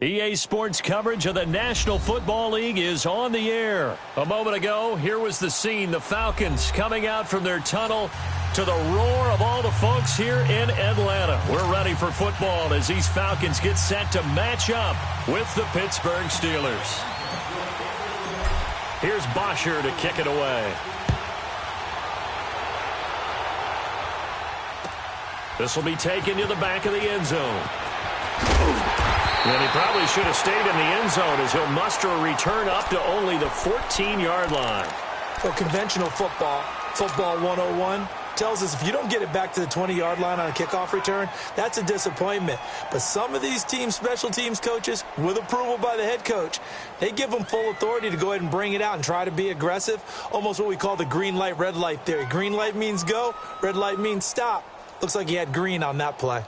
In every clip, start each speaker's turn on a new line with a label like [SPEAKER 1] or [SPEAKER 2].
[SPEAKER 1] EA Sports coverage of the National Football League is on the air. A moment ago, here was the scene. The Falcons coming out from their tunnel to the roar of all the folks here in Atlanta. We're ready for football as these Falcons get set to match up with the Pittsburgh Steelers. Here's Bosher to kick it away. This will be taken to the back of the end zone. And he probably should have stayed in the end zone as he'll muster a return up to only the 14-yard line.
[SPEAKER 2] Well, conventional football 101, tells us if you don't get it back to the 20-yard line on a kickoff return, that's a disappointment. But some of these teams, special teams coaches, with approval by the head coach, they give them full authority to go ahead and bring it out and try to be aggressive, almost what we call the green light, red light theory. Green light means go, red light means stop. Looks like he had green on that play.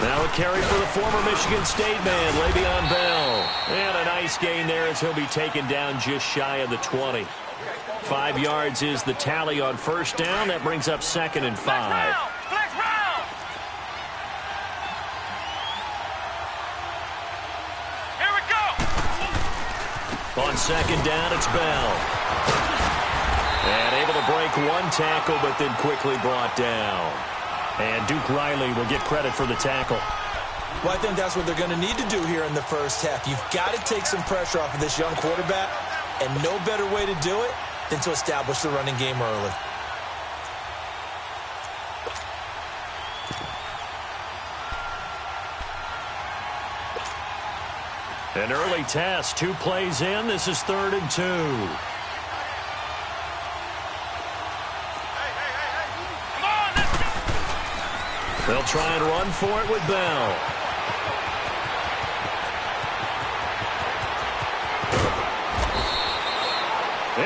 [SPEAKER 1] Now a carry for the former Michigan State man, Le'Veon Bell. And a nice gain there as he'll be taken down just shy of the 20. 5 yards is the tally on first down. That brings up 2nd and 5.
[SPEAKER 3] Flex round. Here we go.
[SPEAKER 1] On 2nd down, it's Bell. And able to break one tackle, but then quickly brought down. And Duke Riley will get credit for the tackle.
[SPEAKER 2] Well, I think that's what they're going to need to do here in the first half. You've got to take some pressure off of this young quarterback, and no better way to do it than to establish the running game early.
[SPEAKER 1] An early test, 2 plays in. This is 3rd and 2. They'll try and run for it with Bell.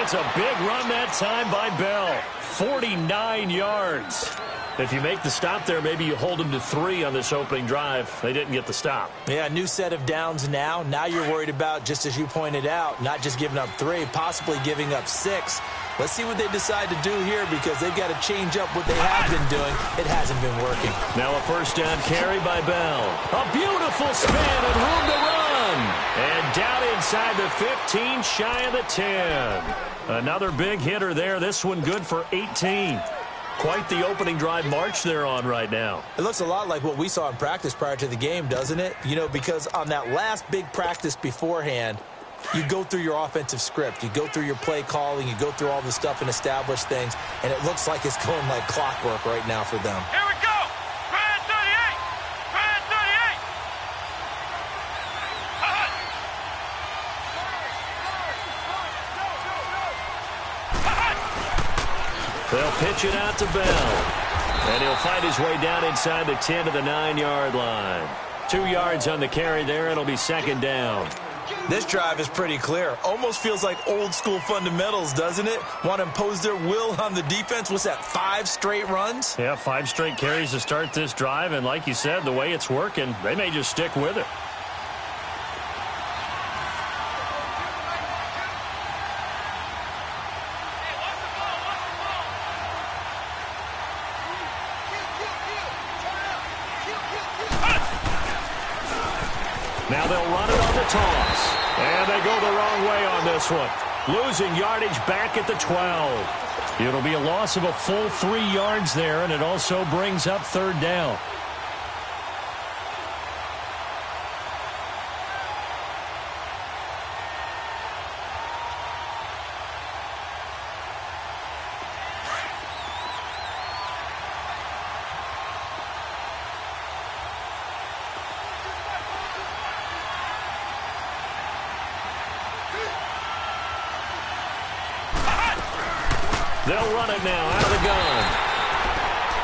[SPEAKER 1] It's a big run that time by Bell. 49 yards. If you make the stop there, maybe you hold them to 3 on this opening drive. They didn't get the stop.
[SPEAKER 2] Yeah, new set of downs now. Now you're worried about, just as you pointed out, not just giving up 3, possibly giving up 6. Let's see what they decide to do here because they've got to change up what they have been doing. It hasn't been working.
[SPEAKER 1] Now a first down carry by Bell. A beautiful spin and room to run. And down inside the 15, shy of the 10. Another big hitter there. This one good for 18. Quite the opening drive march they're on right now.
[SPEAKER 2] It looks a lot like what we saw in practice prior to the game, doesn't it? You know, because on that last big practice beforehand, you go through your offensive script. You go through your play calling. You go through all the stuff and establish things. And it looks like it's going like clockwork right now for them.
[SPEAKER 3] Here we go. Grand 38. Grand 38.
[SPEAKER 1] They'll pitch it out to Bell. And he'll find his way down inside the 10 to the 9-yard line. 2 yards on the carry there. It'll be 2nd down.
[SPEAKER 2] This drive is pretty clear. Almost feels like old school fundamentals, doesn't it? Want to impose their will on the defense. What's that, 5 straight runs?
[SPEAKER 1] Yeah, 5 straight carries to start this drive. And like you said, the way it's working, they may just stick with it. Now they'll run it on the toss. And they go the wrong way on this one. Losing yardage back at the 12. It'll be a loss of a full 3 yards there, and it also brings up 3rd down. They'll run it now out of the gun.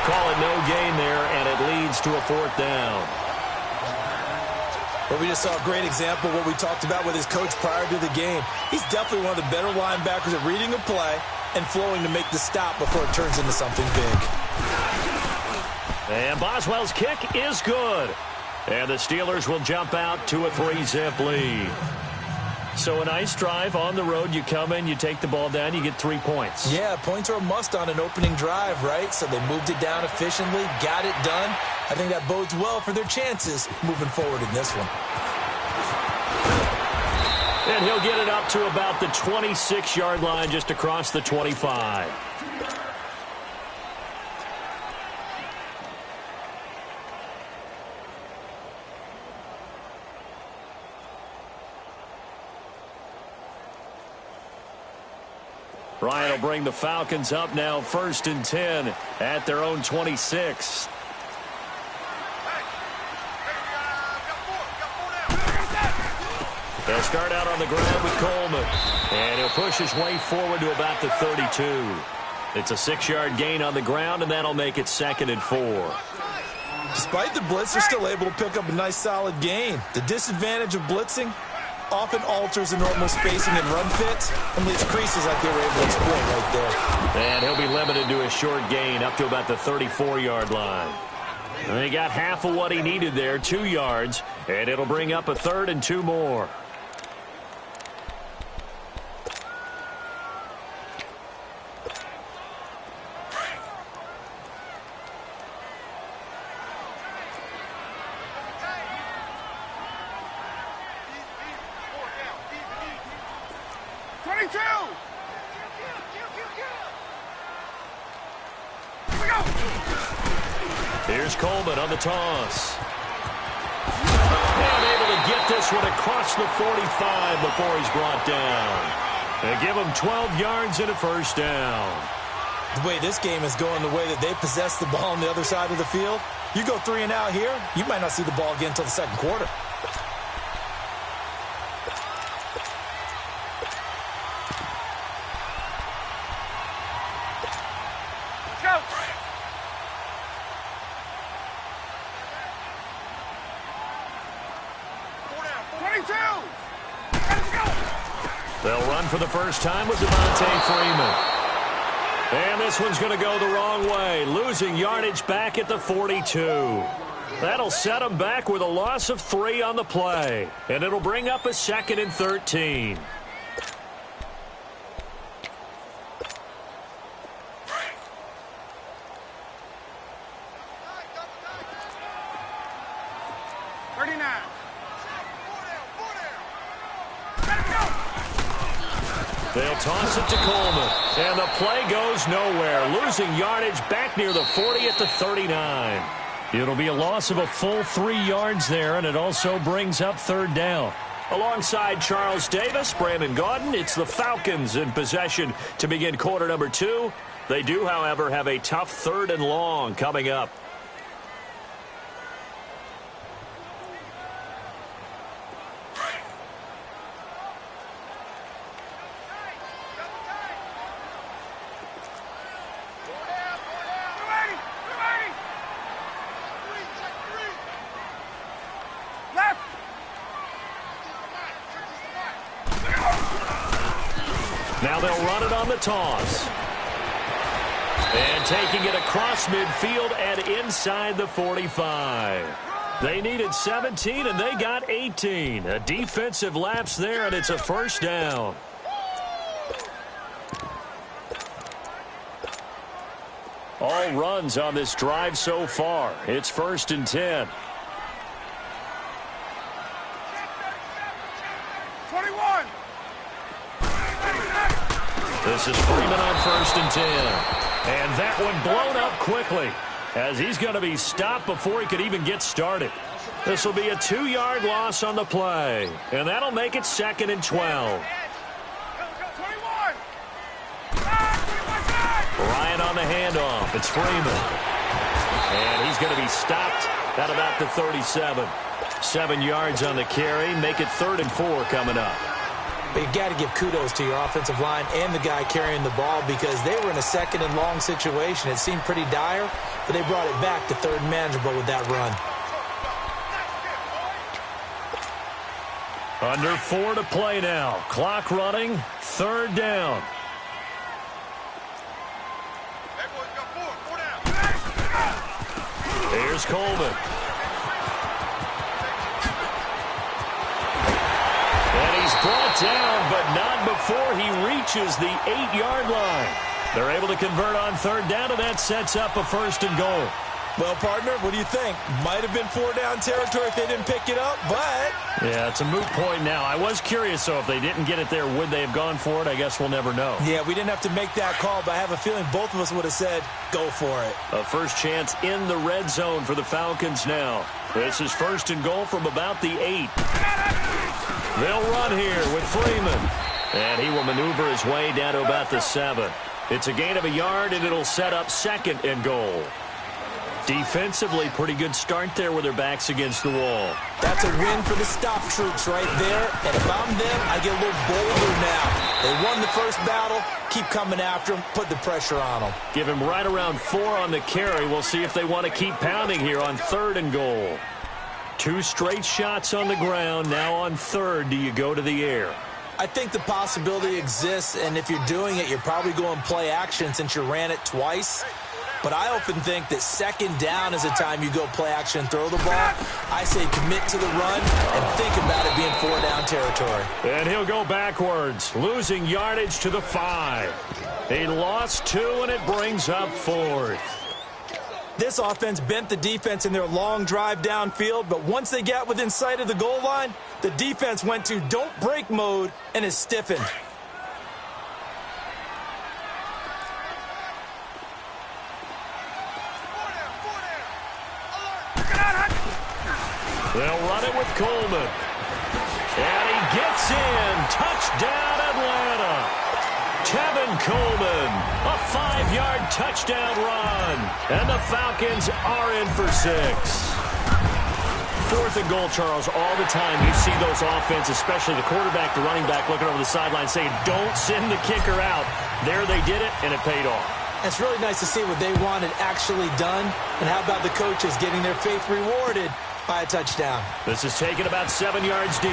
[SPEAKER 1] Call it no gain there, and it leads to a 4th down.
[SPEAKER 2] Well, we just saw a great example of what we talked about with his coach prior to the game. He's definitely one of the better linebackers at reading a play and flowing to make the stop before it turns into something big.
[SPEAKER 1] And Boswell's kick is good. And the Steelers will jump out to a 3-zip lead. So a nice drive on the road. You come in, you take the ball down, you get 3 points.
[SPEAKER 2] Yeah, points are a must on an opening drive, right? So they moved it down efficiently, got it done. I think that bodes well for their chances moving forward in this one.
[SPEAKER 1] And he'll get it up to about the 26-yard line, just across the 25. Ryan will bring the Falcons up now, 1st and 10 at their own 26. They'll start out on the ground with Coleman. And he'll push his way forward to about the 32. It's a 6-yard gain on the ground, and that'll make it 2nd and 4.
[SPEAKER 2] Despite the blitz, they're still able to pick up a nice solid gain. The disadvantage of blitzing often alters the normal spacing and run fits and leaves creases like they were able to exploit right there.
[SPEAKER 1] And he'll be limited to a short gain up to about the 34-yard line. And he got half of what he needed there, 2 yards, and it'll bring up a 3rd and 2 more. Here's Coleman on the toss. And able to get this one across the 45 before he's brought down. They give him 12 yards and a 1st down.
[SPEAKER 2] The way this game is going, the way that they possess the ball on the other side of the field, you go 3 and out here, you might not see the ball again until the 2nd quarter.
[SPEAKER 1] They'll run for the first time with Devontae Freeman. And this one's going to go the wrong way, losing yardage back at the 42. That'll set them back with a loss of 3 on the play. And it'll bring up a 2nd and 13. They'll toss it to Coleman, and the play goes nowhere, losing yardage back near the 40 at the 39. It'll be a loss of a full 3 yards there, and it also brings up 3rd down. Alongside Charles Davis, Brandon Gaudin, it's the Falcons in possession to begin quarter number 2. They do, however, have a tough 3rd and long coming up. Now they'll run it on the toss. And taking it across midfield and inside the 45. They needed 17, and they got 18. A defensive lapse there, and it's a 1st down. All runs on this drive so far. It's 1st and 10.
[SPEAKER 3] 21.
[SPEAKER 1] This is Freeman on 1st and 10. And that one blown up quickly as he's going to be stopped before he could even get started. This will be a 2-yard loss on the play. And that'll make it 2nd and 12.
[SPEAKER 3] 21.
[SPEAKER 1] Ryan on the handoff. It's Freeman. And he's going to be stopped at about the 37. 7 yards on the carry. Make it 3rd and 4 coming up.
[SPEAKER 2] But you got to give kudos to your offensive line and the guy carrying the ball because they were in a 2nd and long situation. It seemed pretty dire, but they brought it back to 3rd and manageable with that run.
[SPEAKER 1] Under 4 to play now. Clock running. 3rd down. Here's Coleman. And he's Brought down, but not before he reaches the 8-yard line. They're able to convert on third down, and that sets up a first and goal.
[SPEAKER 2] Well, partner, what do you think? Might have been 4-down territory if they didn't pick it up, but...
[SPEAKER 1] Yeah, it's a moot point now. I was curious, so if they didn't get it there, would they have gone for it? I guess we'll never know.
[SPEAKER 2] Yeah, we didn't have to make that call, but I have a feeling both of us would have said, go for it.
[SPEAKER 1] A first chance in the red zone for the Falcons now. This is first and goal from about the 8. They'll run here with Freeman. And he will maneuver his way down to about the 7. It's a gain of a yard, and it'll set up second and goal. Defensively, pretty good start there with their backs against the wall.
[SPEAKER 2] That's a win for the stop troops right there. And if I'm them, I get a little bolder now. They won the first battle. Keep coming after them. Put the pressure on them.
[SPEAKER 1] Give him right around 4 on the carry. We'll see if they want to keep pounding here on third and goal. 2 straight shots on the ground. Now on third, do you go to the air?
[SPEAKER 2] I think the possibility exists, and if you're doing it, you're probably going play action since you ran it twice. But I often think that second down is a time you go play action and throw the ball. I say commit to the run and think about it being 4-down territory.
[SPEAKER 1] And he'll go backwards, losing yardage to the 5. He lost 2, and it brings up 4th.
[SPEAKER 2] This offense bent the defense in their long drive downfield, but once they got within sight of the goal line, the defense went to don't break mode and is stiffened.
[SPEAKER 1] They'll run it with Coleman. And he gets in. Touchdown, Atlanta. Tevin Coleman, a 5-yard touchdown run. And the Falcons are in for 6. Fourth and goal, Charles. All the time you see those offenses, especially the quarterback, the running back, looking over the sideline saying, don't send the kicker out. There they did it, and it paid off.
[SPEAKER 2] It's really nice to see what they wanted actually done. And how about the coaches getting their faith rewarded by a touchdown?
[SPEAKER 1] This is taken about 7 yards deep.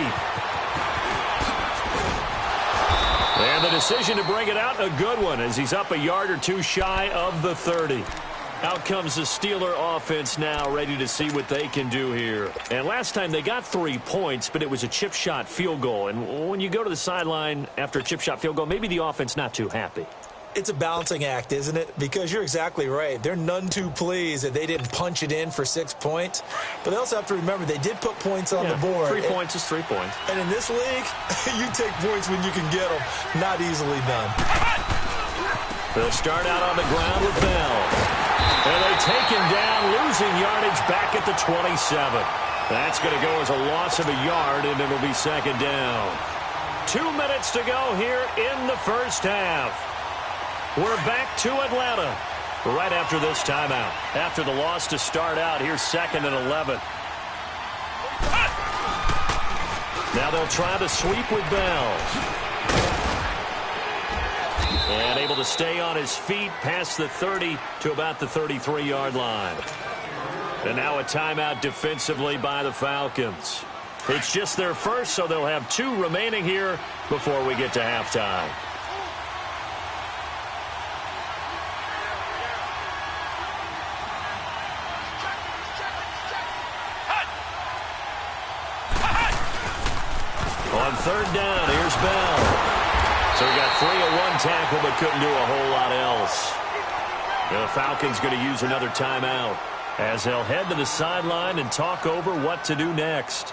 [SPEAKER 1] And the decision to bring it out, a good one, as he's up a yard or 2 shy of the 30. Out comes the Steeler offense now, ready to see what they can do here. And last time they got 3 points, but it was a chip shot field goal. And when you go to the sideline after a chip shot field goal, maybe the offense not too happy.
[SPEAKER 2] It's a balancing act, isn't it? Because you're exactly right. They're none too pleased that they didn't punch it in for 6 points. But they also have to remember they did put points on the board.
[SPEAKER 1] 3 points is 3 points.
[SPEAKER 2] And in this league, you take points when you can get them. Not easily done.
[SPEAKER 1] They'll start out on the ground with Bell. And they take him down, losing yardage back at the 27. That's going to go as a loss of a yard, and it'll be second down. 2 minutes to go here in the first half. We're back to Atlanta right after this timeout. After the loss to start out, here's 2nd and 11. Now they'll try to sweep with Bell. And able to stay on his feet past the 30 to about the 33-yard line. And now a timeout defensively by the Falcons. It's just their first, so they'll have 2 remaining here before we get to halftime. On third down, here's Bell. So he got 3 at 1 tackle, but couldn't do a whole lot else. The Falcons going to use another timeout as they'll head to the sideline and talk over what to do next.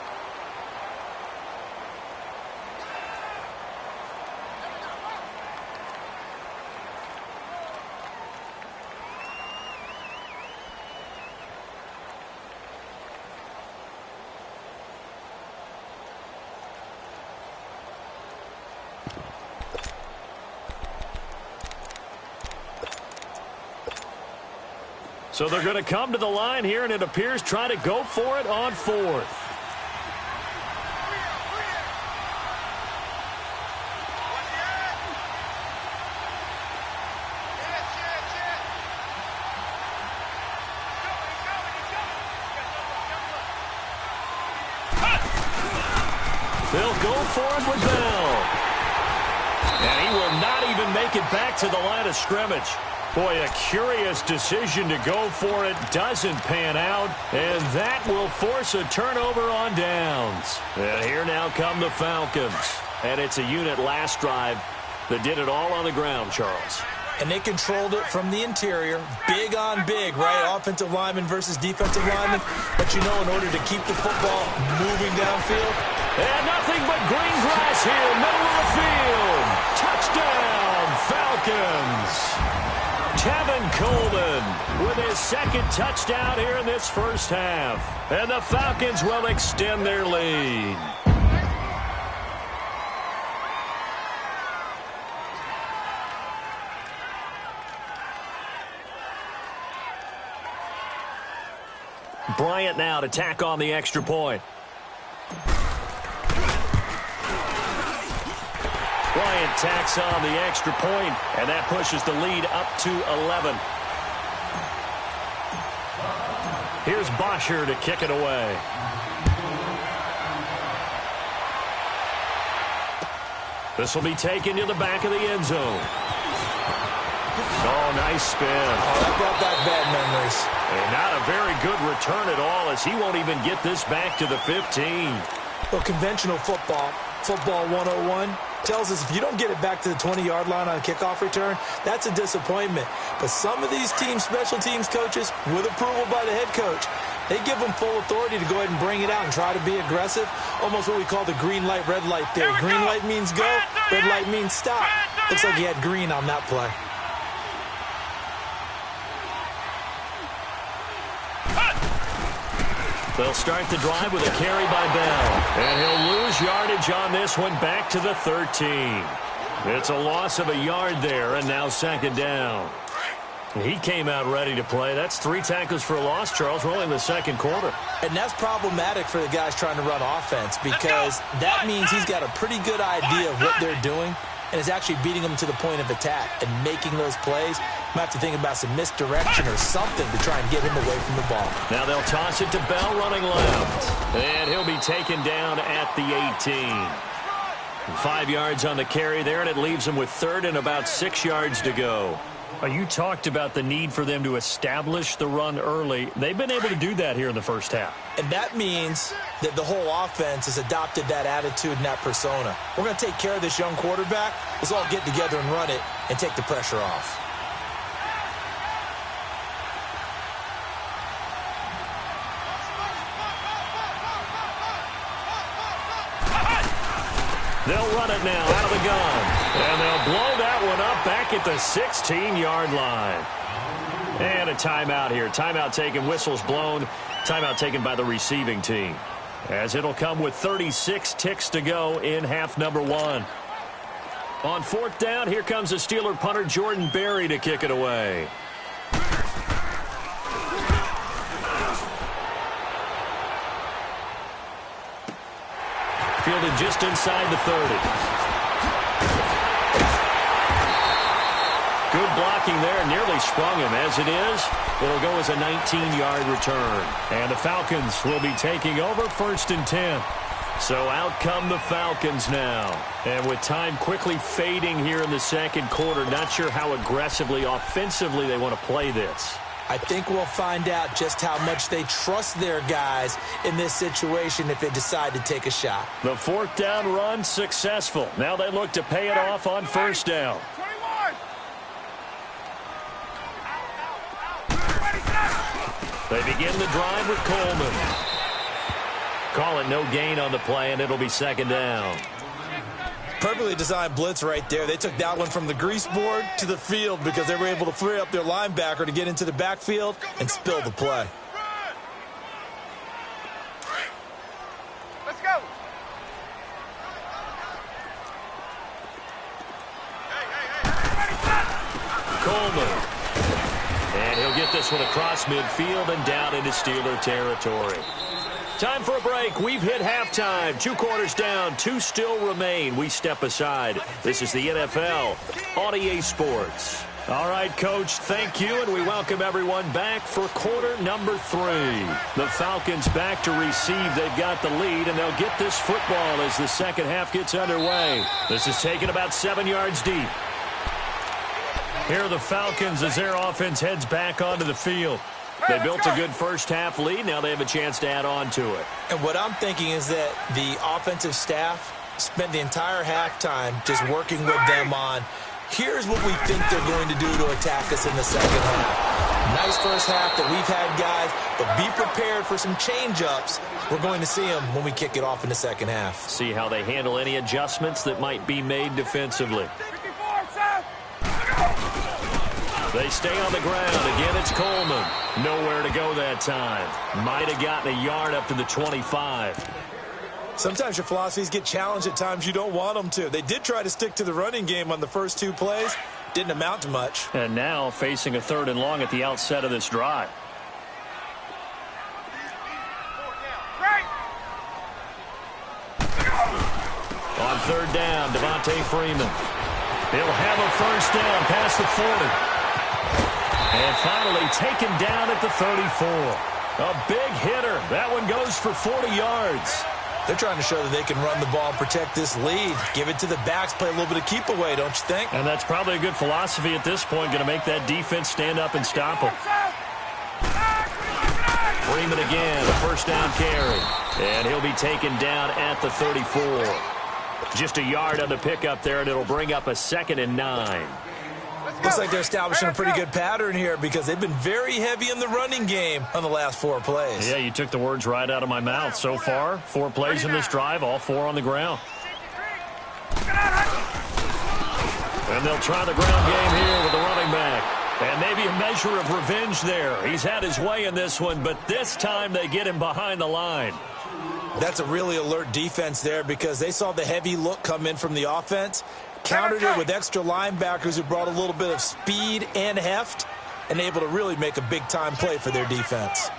[SPEAKER 1] So they're going to come to the line here, and it appears try to go for it on 4th. They'll go for it with Bell. And he will not even make it back to the line of scrimmage. Boy, a curious decision to go for it. Doesn't pan out, and that will force a turnover on downs. And here now come the Falcons. And it's a unit last drive that did it all on the ground, Charles.
[SPEAKER 2] And they controlled it from the interior, big on big, right? Offensive lineman versus defensive lineman. But you know, in order to keep the football moving downfield.
[SPEAKER 1] And nothing but green grass here, middle of the field. Touchdown, Falcons. Tevin Coleman with his second touchdown here in this first half. And the Falcons will extend their lead. Bryant now to tack on the extra point. Bryant tacks on the extra point, and that pushes the lead up to 11. Here's Bosher to kick it away. This will be taken to the back of the end zone. Oh, nice spin.
[SPEAKER 2] Oh, that brought back bad memories.
[SPEAKER 1] And not a very good return at all, as he won't even get this back to the 15.
[SPEAKER 2] Well, conventional football 101, tells us if you don't get it back to the 20-yard line on a kickoff return, that's a disappointment. But some of these special teams coaches, with approval by the head coach, they give them full authority to go ahead and bring it out and try to be aggressive. Almost what we call the green light, red light theory. Green light means go, red light means stop. Looks like he had green on that play.
[SPEAKER 1] They'll start the drive with a carry by Bell. And he'll lose yardage on this one back to the 13. It's a loss of a yard there, and now second down. He came out ready to play. That's 3 tackles for a loss, Charles. We're only in the second quarter.
[SPEAKER 2] And that's problematic for the guys trying to run offense, because that means he's got a pretty good idea of what they're doing and is actually beating them to the point of attack and making those plays. Might have to think about some misdirection or something to try and get him away from the ball.
[SPEAKER 1] Now they'll toss it to Bell running left. And he'll be taken down at the 18. 5 yards on the carry there, and it leaves him with third and about 6 yards to go. You talked about the need for them to establish the run early. They've been able to do that here in the first half.
[SPEAKER 2] And that means that the whole offense has adopted that attitude and that persona. We're going to take care of this young quarterback. Let's all get together and run it and take the pressure off.
[SPEAKER 1] They'll run it now out of the gun. And they'll blow that one up back at the 16-yard line. And a timeout here. Timeout taken, whistles blown. Timeout taken by the receiving team, as it'll come with 36 ticks to go in half number 1. On fourth down, here comes the Steeler punter Jordan Berry to kick it away. Fielded just inside the 30. Good blocking there, nearly sprung him. As it is, it'll go as a 19-yard return. And the Falcons will be taking over 1st and 10. So out come the Falcons now. And with time quickly fading here in the second quarter, not sure how aggressively, offensively they want to play this.
[SPEAKER 2] I think we'll find out just how much they trust their guys in this situation if they decide to take a shot.
[SPEAKER 1] The 4th down run successful. Now they look to pay it off on 1st down. They begin the drive with Coleman. Call it no gain on the play, and it'll be 2nd down.
[SPEAKER 2] Perfectly designed blitz right there. They took that one from the grease board to the field because they were able to free up their linebacker to get into the backfield and spill the play.
[SPEAKER 3] Let's go.
[SPEAKER 1] Coleman. And he'll get this one across midfield and down into Steeler territory. Time for a break. We've hit halftime. 2 quarters down. 2 still remain. We step aside. This is the NFL on EA Sports. All right, Coach, thank you, and we welcome everyone back for quarter number 3. The Falcons back to receive. They've got the lead, and they'll get this football as the second half gets underway. This is taken about 7 yards deep. Here are the Falcons as their offense heads back onto the field. They built a good first half lead. Now they have a chance to add on to it.
[SPEAKER 2] And what I'm thinking is that the offensive staff spent the entire halftime just working with them on, here's what we think they're going to do to attack us in the second half. Nice first half that we've had, guys, but be prepared for some change-ups. We're going to see them when we kick it off in the second half.
[SPEAKER 1] See how they handle any adjustments that might be made defensively. They stay on the ground. Again, it's Coleman. Nowhere to go that time. Might have gotten a yard up to the 25.
[SPEAKER 2] Sometimes your philosophies get challenged at times you don't want them to. They did try to stick to the running game on the first 2 plays. Didn't amount to much.
[SPEAKER 1] And now facing a 3rd and long at the outset of this drive. On 3rd down, Devontae Freeman. He'll have a first down past the 40. And finally taken down at the 34. A big hitter. That one goes for 40 yards.
[SPEAKER 2] They're trying to show that they can run the ball and protect this lead. Give it to the backs, play a little bit of keep away, don't you think?
[SPEAKER 1] And that's probably a good philosophy at this point, going to make that defense stand up and stop them. Freeman again, a first down carry. And he'll be taken down at the 34. Just a yard on the pickup there, and it'll bring up a 2nd and 9.
[SPEAKER 2] Looks like they're establishing a pretty good pattern here because they've been very heavy in the running game on the last 4 plays.
[SPEAKER 1] Yeah, you took the words right out of my mouth. So far, 4 plays in this drive, all 4 on the ground. And they'll try the ground game here with the running back. And maybe a measure of revenge there. He's had his way in this one, but this time they get him behind the line.
[SPEAKER 2] That's a really alert defense there because they saw the heavy look come in from the offense, countered it with extra linebackers who brought a little bit of speed and heft, and able to really make a big-time play for their defense.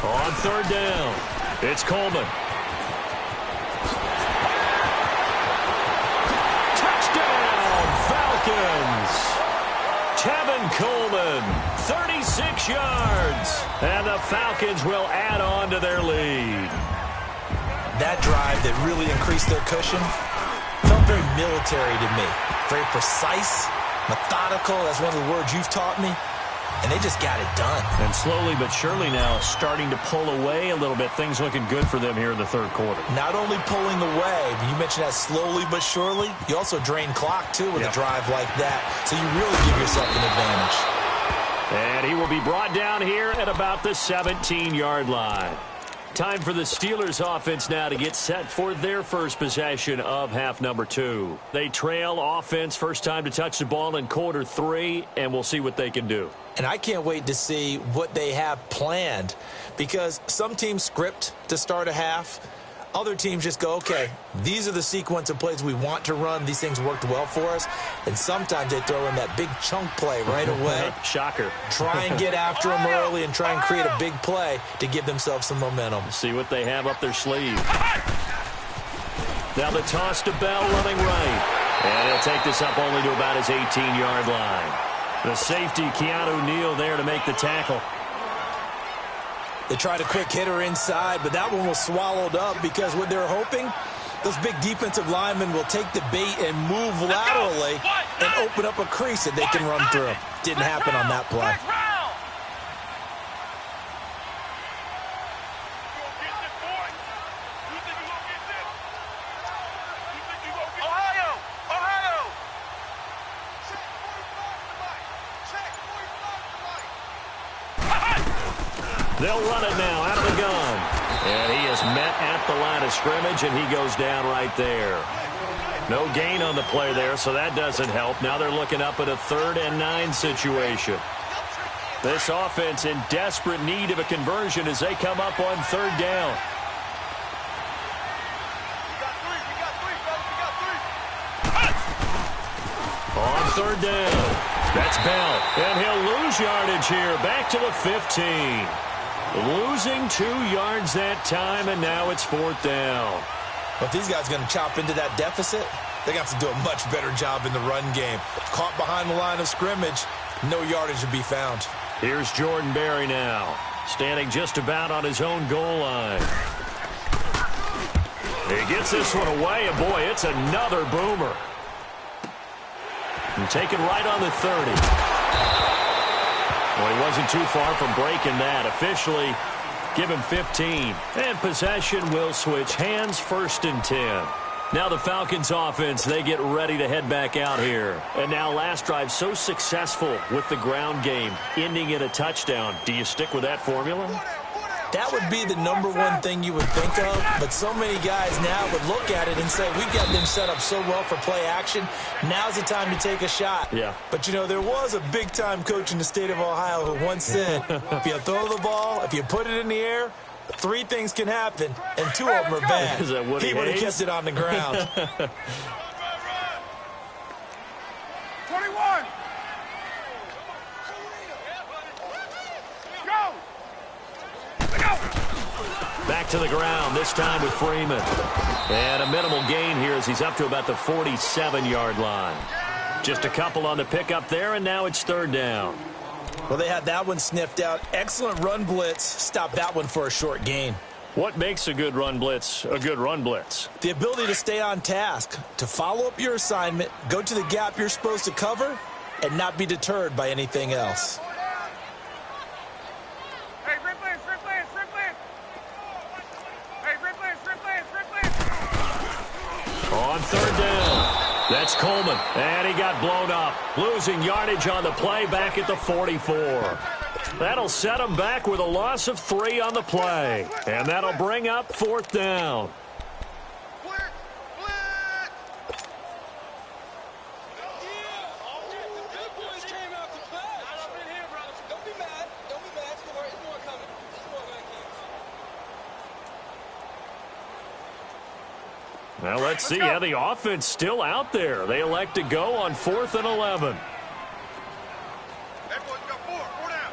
[SPEAKER 1] On 3rd down, it's Coleman. Touchdown, Falcons! Tevin Coleman, 36 yards. And the Falcons will add on to their lead.
[SPEAKER 2] That drive that really increased their cushion felt very military to me. Very precise, methodical. That's one of the words you've taught me. And they just got it done.
[SPEAKER 1] And slowly but surely now starting to pull away a little bit. Things looking good for them here in the 3rd quarter. Not
[SPEAKER 2] only pulling away, but you mentioned that slowly but surely. You also drain clock, too, with a drive like that. So you really give yourself an advantage.
[SPEAKER 1] And he will be brought down here at about the 17-yard line. Time for the Steelers offense now to get set for their first possession of half number 2. They trail offense, first time to touch the ball in quarter 3, and we'll see what they can do.
[SPEAKER 2] And I can't wait to see what they have planned because some teams script to start a half. Other teams just go, okay, these are the sequence of plays we want to run. These things worked well for us. And sometimes they throw in that big chunk play right away.
[SPEAKER 1] Shocker.
[SPEAKER 2] Try and get after them early and try and create a big play to give themselves some momentum.
[SPEAKER 1] See what they have up their sleeve. Now the toss to Bell running right. And he'll take this up only to about his 18-yard line. The safety, Keanu Neal, there to make the tackle.
[SPEAKER 2] They tried a quick hitter inside, but that one was swallowed up because what they're hoping, those big defensive linemen will take the bait and move laterally and open up a crease that they can run through. Didn't happen on that play.
[SPEAKER 1] They'll run it now out of the gun. And he is met at the line of scrimmage, and he goes down right there. No gain on the play there, so that doesn't help. Now they're looking up at a 3rd and 9 situation. This offense in desperate need of a conversion as they come up on 3rd down. On 3rd down, that's Bell. And he'll lose yardage here, back to the 15. Losing 2 yards that time, and now it's 4th down.
[SPEAKER 2] But these guys are going to chop into that deficit. They're going to have to do a much better job in the run game. Caught behind the line of scrimmage, no yardage to be found.
[SPEAKER 1] Here's Jordan Berry now, standing just about on his own goal line. He gets this one away, and boy, it's another boomer. And taken right on the 30. Well, he wasn't too far from breaking that. Officially, Give him 15. And possession will switch hands, 1st and 10. Now the Falcons offense, they get ready to head back out here. And now last drive so successful with the ground game, ending in a touchdown. Do you stick with that formula?
[SPEAKER 2] That would be the #1 thing you would think of, but so many guys now would look at it and say, we've got them set up so well for play action. Now's the time to take a shot.
[SPEAKER 1] Yeah.
[SPEAKER 2] But, you know, there was a big-time coach in the state of Ohio who once said, if you throw the ball, if you put it in the air, 3 things can happen, and 2 of them are bad.
[SPEAKER 1] Is that Woody
[SPEAKER 2] He would have
[SPEAKER 1] Hayes?
[SPEAKER 2] kept it on the ground.
[SPEAKER 3] 21. Go.
[SPEAKER 1] Back to the ground, this time with Freeman. And a minimal gain here as he's up to about the 47-yard line. Just a couple on the pickup there, and now it's 3rd down.
[SPEAKER 2] Well, they had that one sniffed out. Excellent run blitz. Stopped that one for a short gain.
[SPEAKER 1] What makes a good run blitz a good run blitz?
[SPEAKER 2] The ability to stay on task, to follow up your assignment, go to the gap you're supposed to cover, and not be deterred by anything else.
[SPEAKER 3] Hey, replay. Hey, replay.
[SPEAKER 1] On 3rd down. That's Coleman, and he got blown up. Losing yardage on the play back at the 44. That'll set him back with a loss of 3 on the play. And that'll bring up 4th down. Now let's see how the offense still out there. They elect to go on 4th and 11.
[SPEAKER 3] Everyone's got 4 down.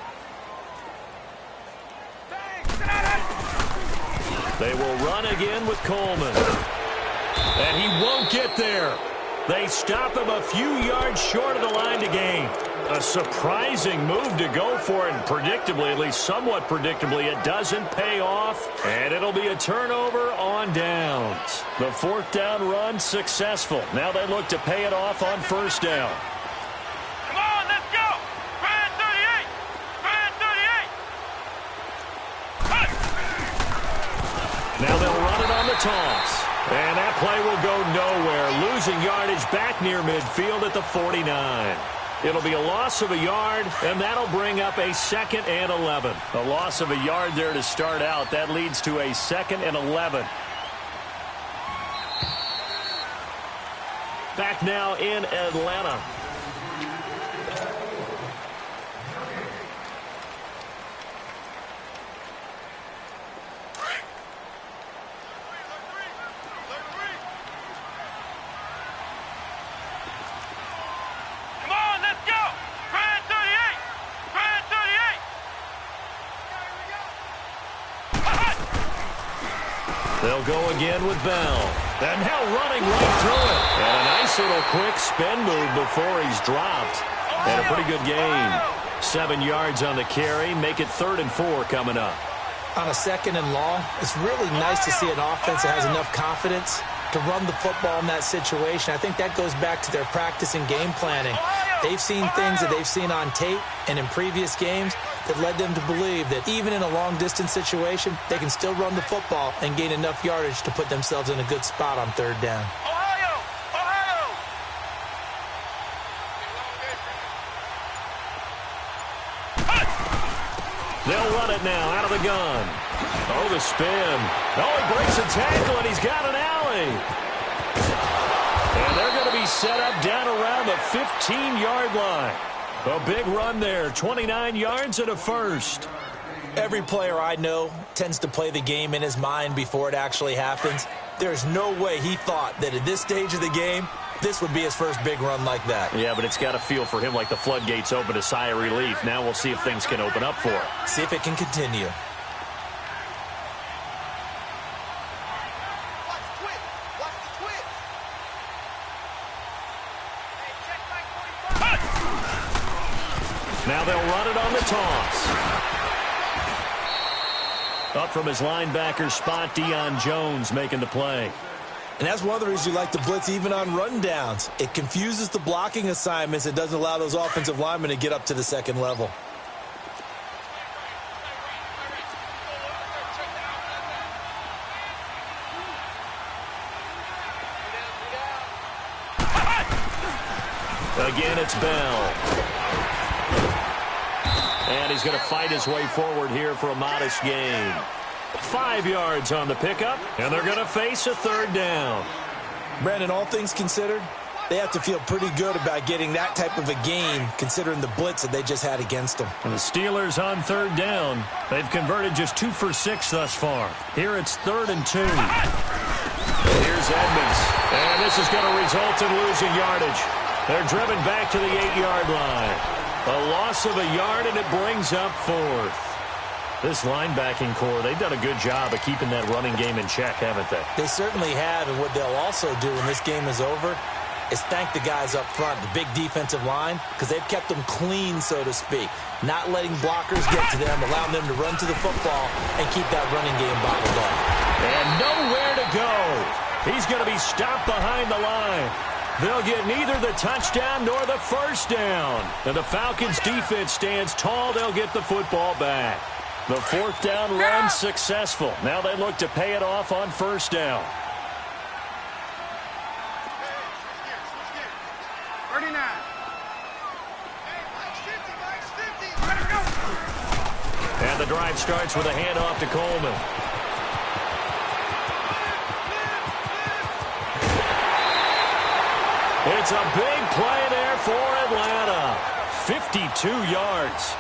[SPEAKER 1] They will run again with Coleman. And he won't get there. They stop him a few yards short of the line to gain. A surprising move to go for it, and predictably, at least somewhat predictably, it doesn't pay off, and it'll be a turnover on downs. The 4th down run successful. Now they look to pay it off on 1st down.
[SPEAKER 3] Come on, let's go. Brand 38. Brand 38.
[SPEAKER 1] Now they'll run it on the toss. And that play will go nowhere, losing yardage back near midfield at the 49. It'll be a loss of a yard, and that'll bring up a 2nd and 11. A loss of a yard there to start out. That leads to a 2nd and 11. Back now in Atlanta. They'll go again with Bell. And now running right through it. And a nice little quick spin move before he's dropped. And a pretty good gain. 7 yards on the carry. Make it 3rd and 4 coming up.
[SPEAKER 2] On a 2nd and long, it's really nice to see an offense that has enough confidence to run the football in that situation. I think that goes back to their practice and game planning. They've seen things that they've seen on tape and in previous games that led them to believe that even in a long-distance situation, they can still run the football and gain enough yardage to put themselves in a good spot on 3rd down.
[SPEAKER 1] They'll run it now out of the gun. Oh, the spin. Oh, he breaks a tackle, and he's got an alley. And they're going to be set up down around the 15-yard line. A big run there, 29 yards and a 1st.
[SPEAKER 2] Every player I know tends to play the game in his mind before it actually happens. There's no way he thought that at this stage of the game, this would be his first big run like that.
[SPEAKER 1] Yeah, but it's got to feel for him like the floodgates open, a sigh of relief. Now we'll see if things can open up for him.
[SPEAKER 2] See if it can continue.
[SPEAKER 1] Now they'll run it on the toss. Up from his linebacker spot, Deion Jones making the play.
[SPEAKER 2] And that's one of the reasons you like to blitz even on rundowns. It confuses the blocking assignments. It doesn't allow those offensive linemen to get up to the 2nd level.
[SPEAKER 1] Again, it's Bell. And he's going to fight his way forward here for a modest gain. 5 yards on the pickup, and they're going to face a third down.
[SPEAKER 2] Brandon, all things considered, they have to feel pretty good about getting that type of a gain, considering the blitz that they just had against them.
[SPEAKER 1] And the Steelers on third down. They've converted just 2 for 6 thus far. Here it's 3rd and 2. Here's Edmonds. And this is going to result in losing yardage. They're driven back to the 8-yard line. A loss of a yard, and it brings up 4th. This linebacking core, they've done a good job of keeping that running game in check, haven't they?
[SPEAKER 2] They certainly have, and what they'll also do when this game is over is thank the guys up front, the big defensive line, because they've kept them clean, so to speak. Not letting blockers get to them, allowing them to run to the football and keep that running game bottled up.
[SPEAKER 1] And nowhere to go. He's going to be stopped behind the line. They'll get neither the touchdown nor the first down. And the Falcons' defense stands tall. They'll get the football back. The 4th down run successful. Now they look to pay it off on first down.
[SPEAKER 3] 39.
[SPEAKER 1] And the drive starts with a handoff to Coleman. It's a big play there for Atlanta. 52 yards.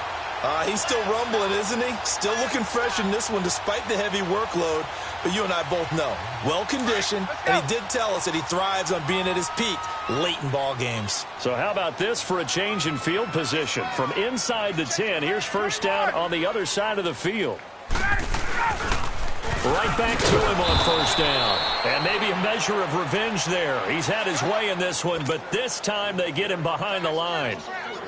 [SPEAKER 2] He's still rumbling, isn't he? Still looking fresh in this one despite the heavy workload. But you and I both know, well-conditioned, and he did tell us that he thrives on being at his peak late in ball games.
[SPEAKER 1] So how about this for a change in field position? From inside the 10, here's first down on the other side of the field. Right back to him on first down. And maybe a measure of revenge there. He's had his way in this one, but this time they get him behind the line.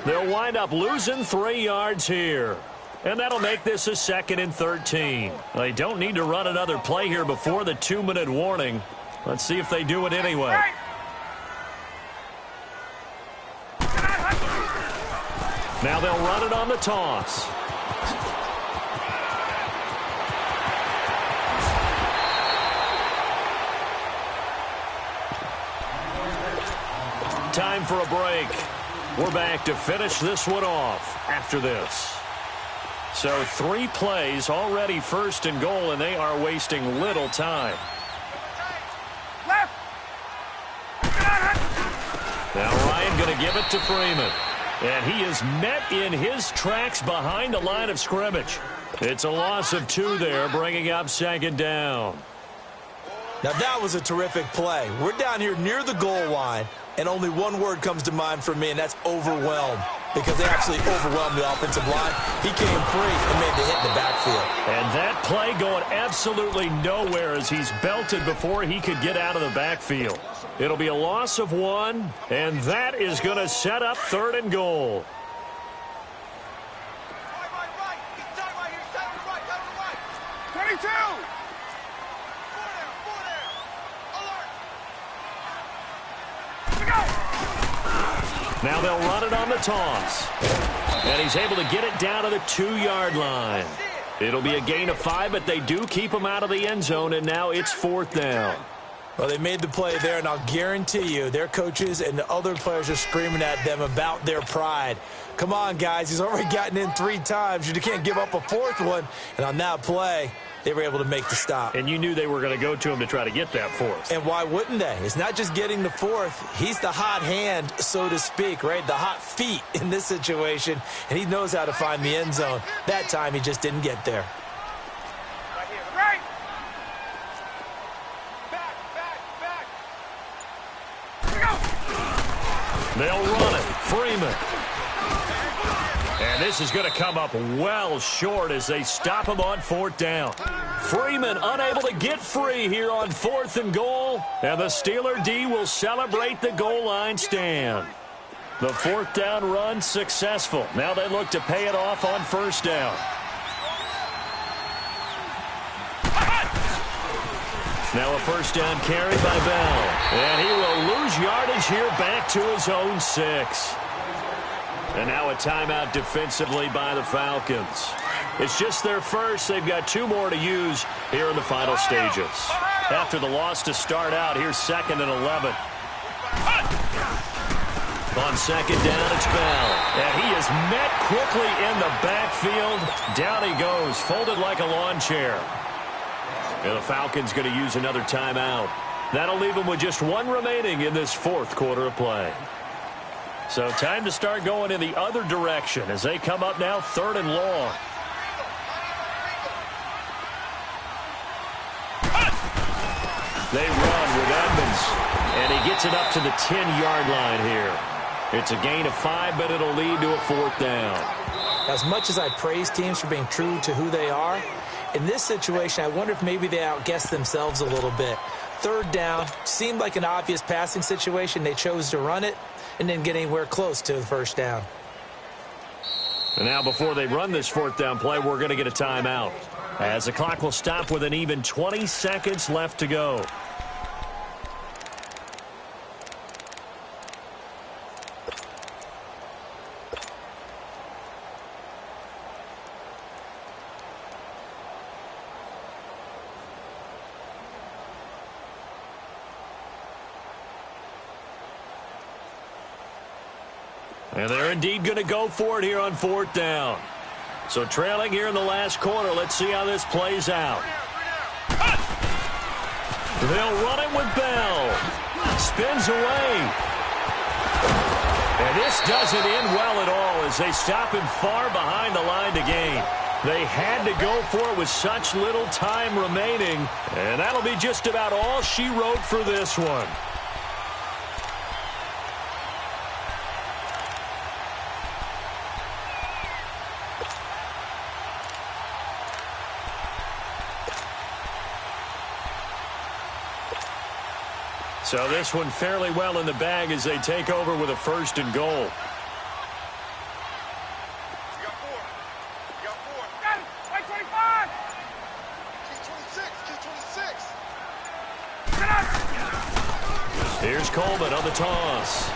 [SPEAKER 1] They'll wind up losing 3 yards here. And that'll make this a 2nd and 13. They don't need to run another play here before the 2-minute warning. Let's see if they do it anyway. Now they'll run it on the toss. Time for a break. We're back to finish this one off after this. So 3 plays already 1st and goal, and they are wasting little time. Now Ryan going to give it to Freeman. And he is met in his tracks behind the line of scrimmage. It's a loss of 2 there, bringing up 2nd down.
[SPEAKER 2] Now that was a terrific play. We're down here near the goal line, and only one word comes to mind for me, and that's overwhelmed. Because they absolutely overwhelmed the offensive line. He came free and made the hit in the backfield.
[SPEAKER 1] And that play going absolutely nowhere as he's belted before he could get out of the backfield. It'll be a loss of 1, and that is going to set up 3rd and goal. Now they'll run it on the toss. And he's able to get it down to the 2-yard line. It'll be a gain of 5, but they do keep him out of the end zone, and now it's 4th down.
[SPEAKER 2] Well, they made the play there, and I'll guarantee you their coaches and the other players are screaming at them about their pride. Come on, guys. He's already gotten in 3 times. You can't give up a 4th one. And on that play, they were able to make the stop.
[SPEAKER 1] And you knew they were going to go to him to try to get that 4th.
[SPEAKER 2] And why wouldn't they? It's not just getting the 4th. He's the hot hand, so to speak, right? The hot feet in this situation. And he knows how to find the end zone. That time, he just didn't get there.
[SPEAKER 3] Right.
[SPEAKER 1] They'll run it. Freeman. And this is going to come up well short as they stop him on 4th down. Freeman unable to get free here on 4th and goal. And the Steeler D will celebrate the goal line stand. The 4th down run successful. Now they look to pay it off on 1st down. Now a 1st down carry by Bell. And he will lose yardage here back to his own 6. And now a timeout defensively by the Falcons. It's just their first. They've got 2 more to use here in the final stages. After the loss to start out, here's 2nd and 11. On second down, it's Bell. And he is met quickly in the backfield. Down he goes, folded like a lawn chair. And the Falcons going to use another timeout. That'll leave them with just one remaining in this fourth quarter of play. So time to start going in the other direction as they come up now 3rd and long. They run with Edmonds. And he gets it up to the 10-yard line here. It's a gain of 5, but it'll lead to a 4th down.
[SPEAKER 2] As much as I praise teams for being true to who they are, in this situation, I wonder if maybe they outguessed themselves a little bit. 3rd down, seemed like an obvious passing situation. They chose to run it and didn't get anywhere close to the 1st down.
[SPEAKER 1] And now before they run this 4th down play, we're going to get a timeout, as the clock will stop with an even 20 seconds left to go. And they're indeed going to go for it here on 4th down. So trailing here in the last quarter. Let's see how this plays out. They'll run it with Bell. Spins away. And this doesn't end well at all as they stop him far behind the line to gain. They had to go for it with such little time remaining. And that'll be just about all she wrote for this one. So this one fairly well in the bag as they take over with a 1st and goal.
[SPEAKER 3] You got 4. You got 4. Got him. Right 25. Key 26. Key 26.
[SPEAKER 1] Here's Coleman on the toss.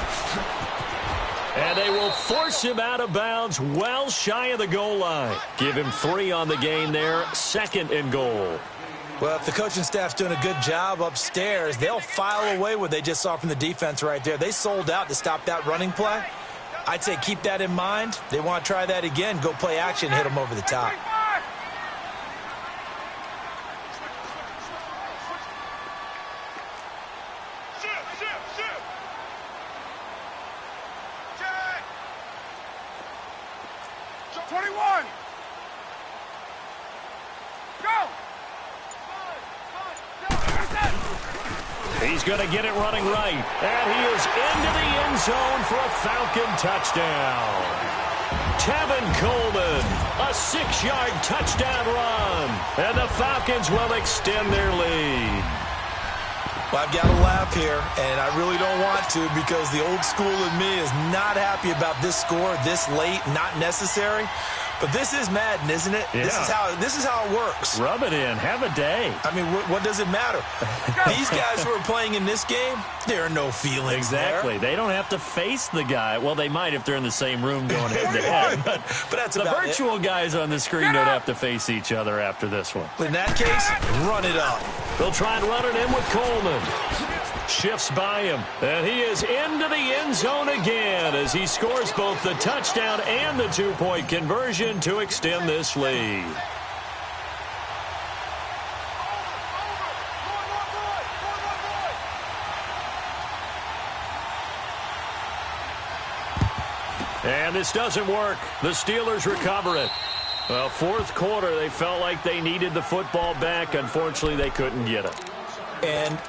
[SPEAKER 1] And they will force him out of bounds well shy of the goal line. Give him 3 on the game there. 2nd and goal.
[SPEAKER 2] Well, if the coaching staff's doing a good job upstairs, they'll file away what they just saw from the defense right there. They sold out to stop that running play. I'd say keep that in mind. They want to try that again, go play action, hit them over the top.
[SPEAKER 3] Shift. 21. Go.
[SPEAKER 1] He's going to get it running right. And he is into the end zone for a Falcon touchdown. Tevin Coleman, a 6-yard touchdown run. And the Falcons will extend their lead.
[SPEAKER 2] Well, I've got to laugh here, and I really don't want to because the old school in me is not happy about this score this late, not necessary. But this is Madden, isn't it?
[SPEAKER 1] Yeah.
[SPEAKER 2] This is how it works.
[SPEAKER 1] Rub it in. Have a day.
[SPEAKER 2] I mean, what does it matter? These guys who are playing in this game, there are no feelings
[SPEAKER 1] Exactly.
[SPEAKER 2] there.
[SPEAKER 1] They don't have to face the guy. Well, they might if they're in the same room going head-to-head. But
[SPEAKER 2] that's
[SPEAKER 1] the
[SPEAKER 2] about
[SPEAKER 1] virtual guys on the screen don't have to face each other after this one.
[SPEAKER 2] In that case, run it up.
[SPEAKER 1] They'll try and run it in with Coleman. Shifts by him, and he is into the end zone again as he scores both the touchdown and the 2-point conversion to extend this lead. And this doesn't work. The Steelers recover it. Well, 4th quarter, they felt like they needed the football back. Unfortunately, they couldn't get it.
[SPEAKER 2] And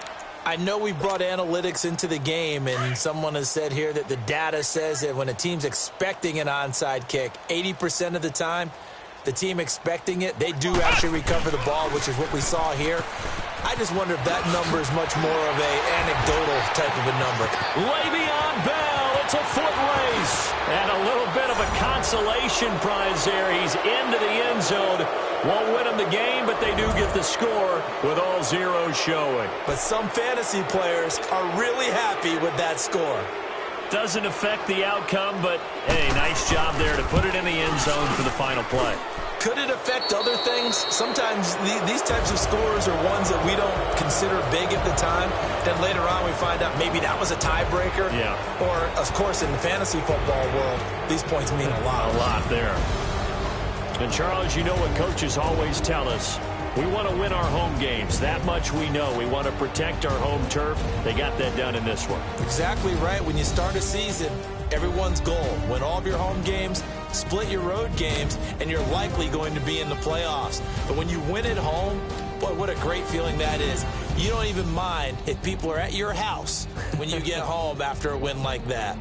[SPEAKER 2] I know we brought analytics into the game, and someone has said here that the data says that when a team's expecting an onside kick, 80% of the time, the team expecting it, they do actually recover the ball, which is what we saw here. I just wonder if that number is much more of a anecdotal type of a number.
[SPEAKER 1] Le'Veon Bell, it's a foot race. And a little bit of a consolation prize there. He's into the end zone. Won't win them the game, but they do get the score with all zeros showing.
[SPEAKER 2] But some fantasy players are really happy with that score.
[SPEAKER 1] Doesn't affect the outcome, but, hey, nice job there to put it in the end zone for the final play.
[SPEAKER 2] Could it affect other things? Sometimes these types of scores are ones that we don't consider big at the time. Then later on we find out maybe that was a tiebreaker.
[SPEAKER 1] Yeah.
[SPEAKER 2] Or, of course, in the fantasy football world, these points mean a lot.
[SPEAKER 1] A lot there. And, Charles, you know what coaches always tell us. We want to win our home games. That much we know. We want to protect our home turf. They got that done in this one.
[SPEAKER 2] Exactly right. When you start a season, everyone's goal, win all of your home games, split your road games, and you're likely going to be in the playoffs. But when you win at home, boy, what a great feeling that is. You don't even mind if people are at your house when you get home after a win like that.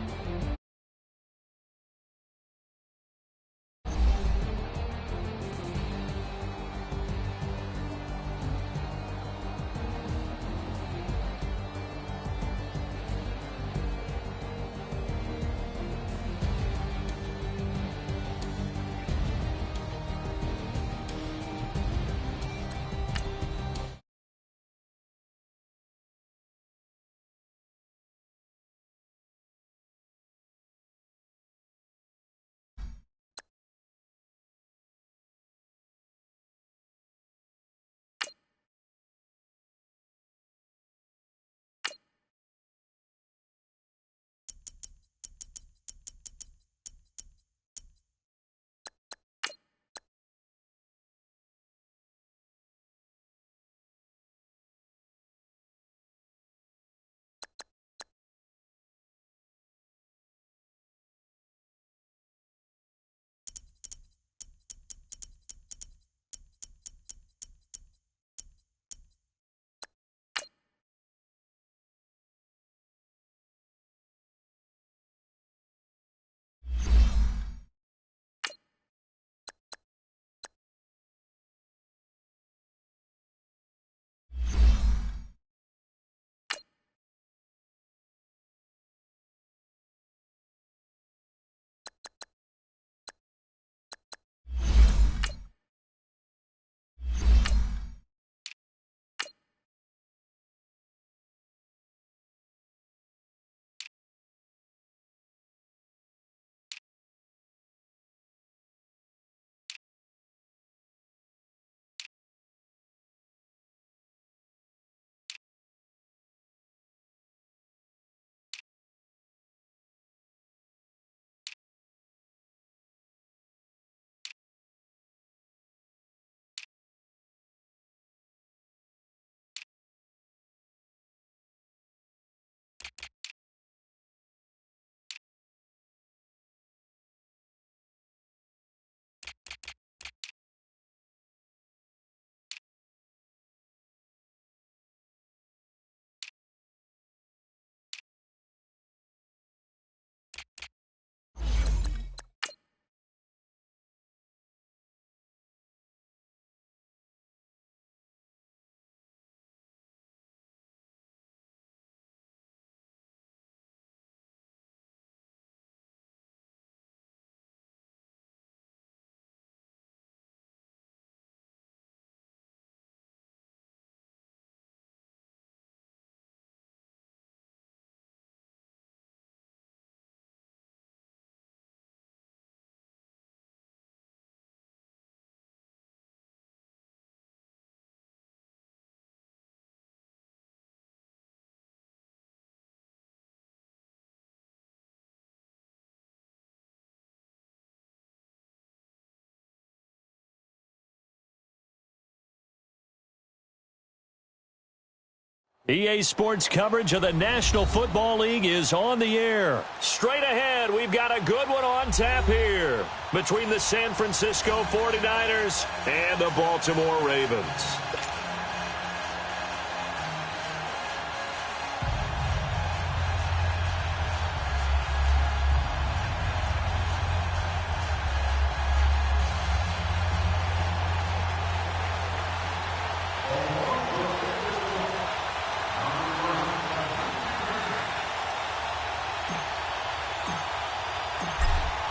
[SPEAKER 1] EA Sports coverage of the National Football League is on the air. Straight ahead, we've got a good one on tap here between the San Francisco 49ers and the Baltimore Ravens.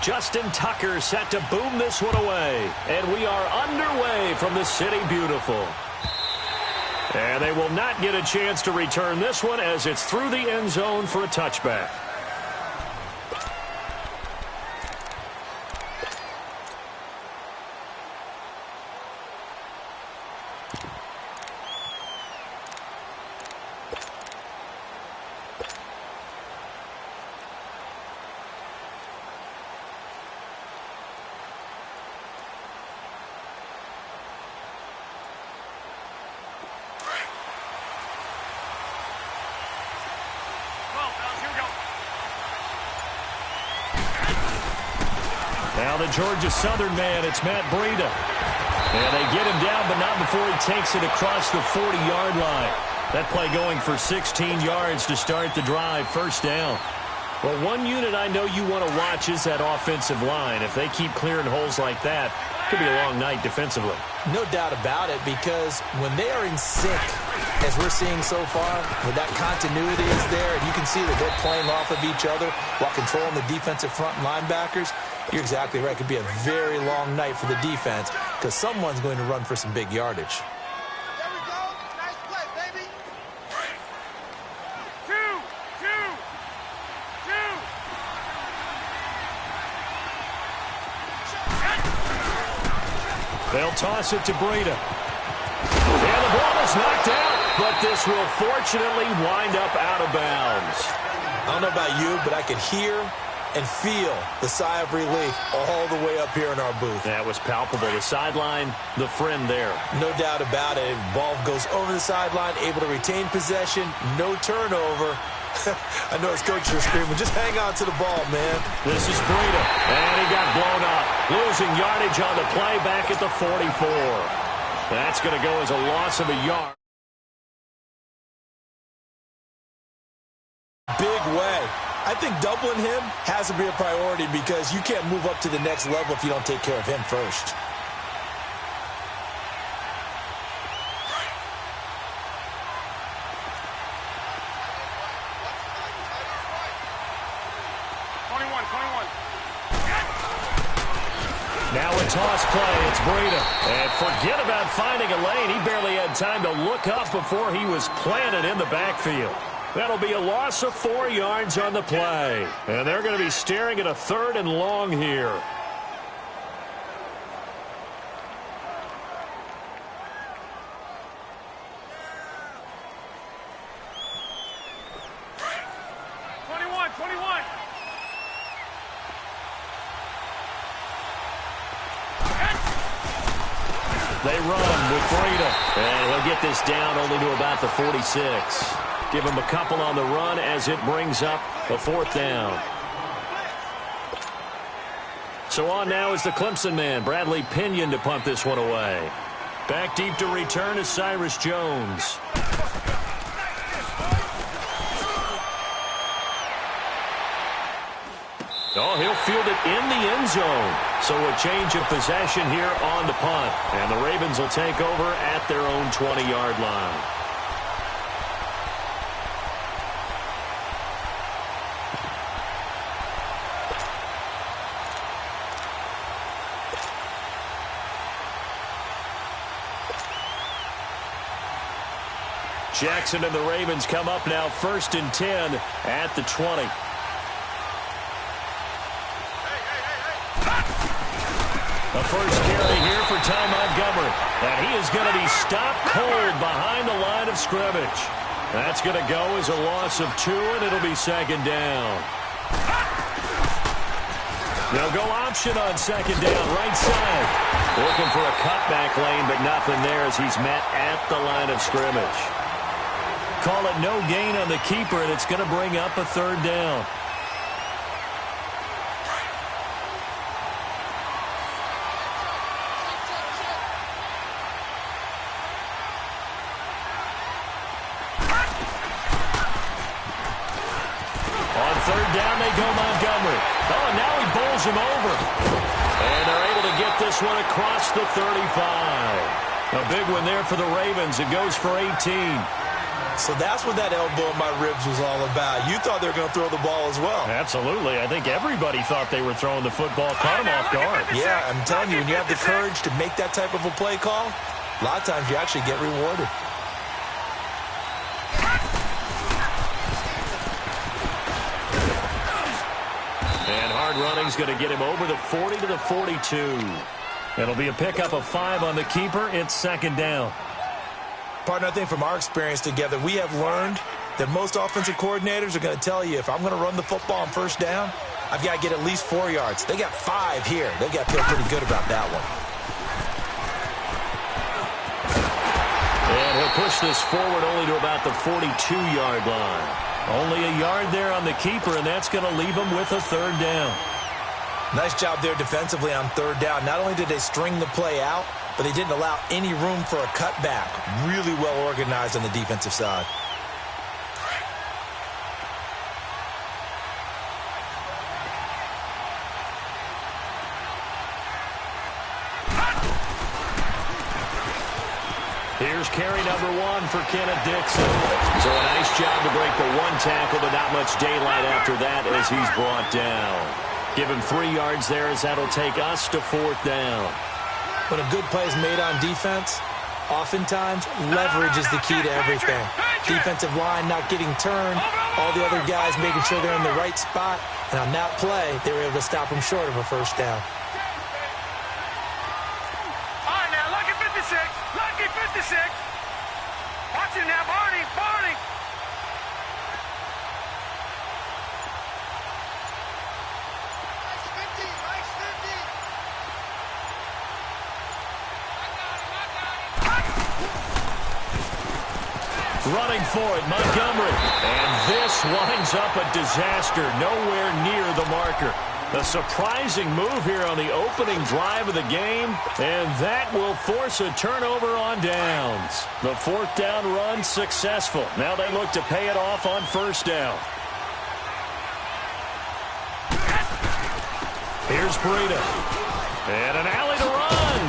[SPEAKER 1] Justin Tucker set to boom this one away. And we are underway from the City Beautiful. And they will not get a chance to return this one as it's through the end zone for a touchback. Now the Georgia Southern man, it's Matt Breida. And they get him down, but not before he takes it across the 40-yard line. That play going for 16 yards to start the drive, first down. Well, one unit I know you want to watch is that offensive line. If they keep clearing holes like that, it could be a long night defensively.
[SPEAKER 2] No doubt about it, because when they are in sync, as we're seeing so far, when that continuity is there, and you can see that they're playing off of each other while controlling the defensive front linebackers, you're exactly right. It could be a very long night for the defense because someone's going to run for some big yardage.
[SPEAKER 3] There we go. Nice play, baby. Two.
[SPEAKER 1] They'll toss it to Breida. And the ball is knocked out, but this will fortunately wind up out of bounds.
[SPEAKER 2] I don't know about you, but I could hear and feel the sigh of relief all the way up here in our booth.
[SPEAKER 1] That was palpable. The sideline, the friend there.
[SPEAKER 2] No doubt about it. Ball goes over the sideline, able to retain possession, no turnover. I know his coaches are screaming, just hang on to the ball, man.
[SPEAKER 1] This is Breida, and he got blown up. Losing yardage on the play back at the 44. That's going to go as a loss of a yard.
[SPEAKER 2] Big way. I think doubling him has to be a priority because you can't move up to the next level if you don't take care of him first.
[SPEAKER 1] Now a toss play. It's Breida. And forget about finding a lane. He barely had time to look up before he was planted in the backfield. That'll be a loss of 4 yards on the play. And they're going to be staring at a 3rd and long here. They run with Breida. And he'll get this down only to about the 46. Give him a couple on the run as it brings up a 4th down. So on now is the Clemson man, Bradley Pinion, to punt this one away. Back deep to return is Cyrus Jones. Oh, he'll field it in the end zone. So a change of possession here on the punt. And the Ravens will take over at their own 20-yard line. Jackson and the Ravens come up now 1st and 10 at the 20. The first carry here for Ty Montgomery. And he is going to be stopped cold behind the line of scrimmage. That's going to go as a loss of 2, and it'll be 2nd down. They'll go option on 2nd down, right side. Looking for a cutback lane, but nothing there as he's met at the line of scrimmage. Call it no gain on the keeper, and it's going to bring up a 3rd down. On 3rd down, they go Montgomery. Oh, now he bowls him over. And they're able to get this one across the 35. A big one there for the Ravens. It goes for 18.
[SPEAKER 2] So that's what that elbow in my ribs was all about. You thought they were going to throw the ball as well.
[SPEAKER 1] Absolutely. I think everybody thought they were throwing the football. Caught him off guard.
[SPEAKER 2] Yeah, I'm telling you, when you have the courage to make that type of a play call, a lot of times you actually get rewarded.
[SPEAKER 1] And hard running's going to get him over the 40 to the 42. It'll be a pickup of 5 on the keeper. It's 2nd down.
[SPEAKER 2] Partner, I think from our experience together, we have learned that most offensive coordinators are going to tell you, if I'm going to run the football on 1st down, I've got to get at least 4 yards. They got 5 here. They've got to feel pretty good about that one.
[SPEAKER 1] And he'll push this forward only to about the 42-yard line. Only a yard there on the keeper, and that's going to leave him with a 3rd down.
[SPEAKER 2] Nice job there defensively on third down. Not only did they string the play out, but they didn't allow any room for a cutback. Really well organized on the defensive side.
[SPEAKER 1] Here's carry number 1 for Kenneth Dixon. So a nice job to break the one tackle, but not much daylight after that as he's brought down. Give him 3 yards there as that'll take us to 4th down.
[SPEAKER 2] When a good play is made on defense, oftentimes leverage is the key to everything. Defensive line not getting turned, all the other guys making sure they're in the right spot, and on that play, they were able to stop him short of a first down.
[SPEAKER 3] All right, now, lucky 56. Lucky 56. Watch him now, Barney. Barney.
[SPEAKER 1] Running for it, Montgomery. And this winds up a disaster, nowhere near the marker. A surprising move here on the opening drive of the game, and that will force a turnover on downs. The 4th down run successful. Now they look to pay it off on first down. Here's Breida. And an alley to run.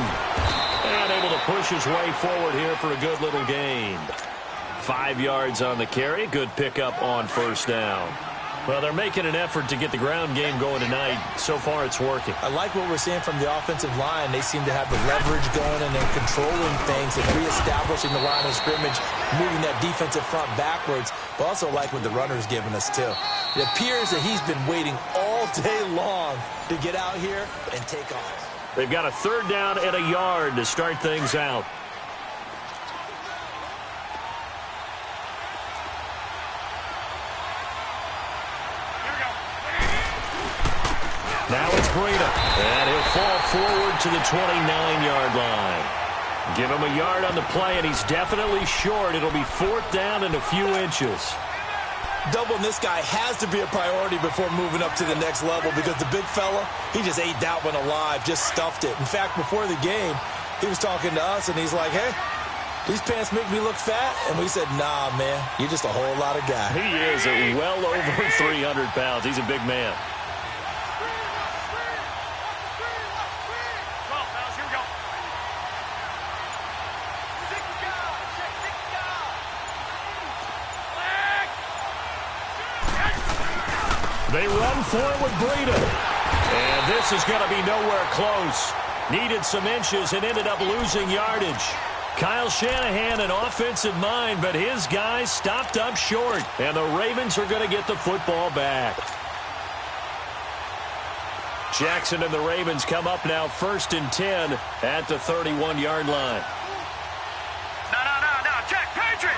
[SPEAKER 1] And able to push his way forward here for a good little gain. 5 yards on the carry. Good pickup on first down. Well, they're making an effort to get the ground game going tonight. So far, it's working.
[SPEAKER 2] I like what we're seeing from the offensive line. They seem to have the leverage going and then controlling things and reestablishing the line of scrimmage, moving that defensive front backwards. But also like what the runner's giving us, too. It appears that he's been waiting all day long to get out here and take off.
[SPEAKER 1] They've got a 3rd down and a yard to start things out. Now it's Breida, and he'll fall forward to the 29-yard line. Give him a yard on the play, and he's definitely short. It'll be 4th down and a few inches.
[SPEAKER 2] Doubling this guy has to be a priority before moving up to the next level because the big fella, he just ate that one alive, just stuffed it. In fact, before the game, he was talking to us, and he's like, hey, these pants make me look fat. And we said, nah, man, you're just a whole lot of guy.
[SPEAKER 1] He is well over 300 pounds. He's a big man. They run for it with Breida. And this is going to be nowhere close. Needed some inches and ended up losing yardage. Kyle Shanahan, an offensive mind, but his guys stopped up short. And the Ravens are going to get the football back. Jackson and the Ravens come up now 1st and 10 at the 31-yard line.
[SPEAKER 3] No. Check. Patriot.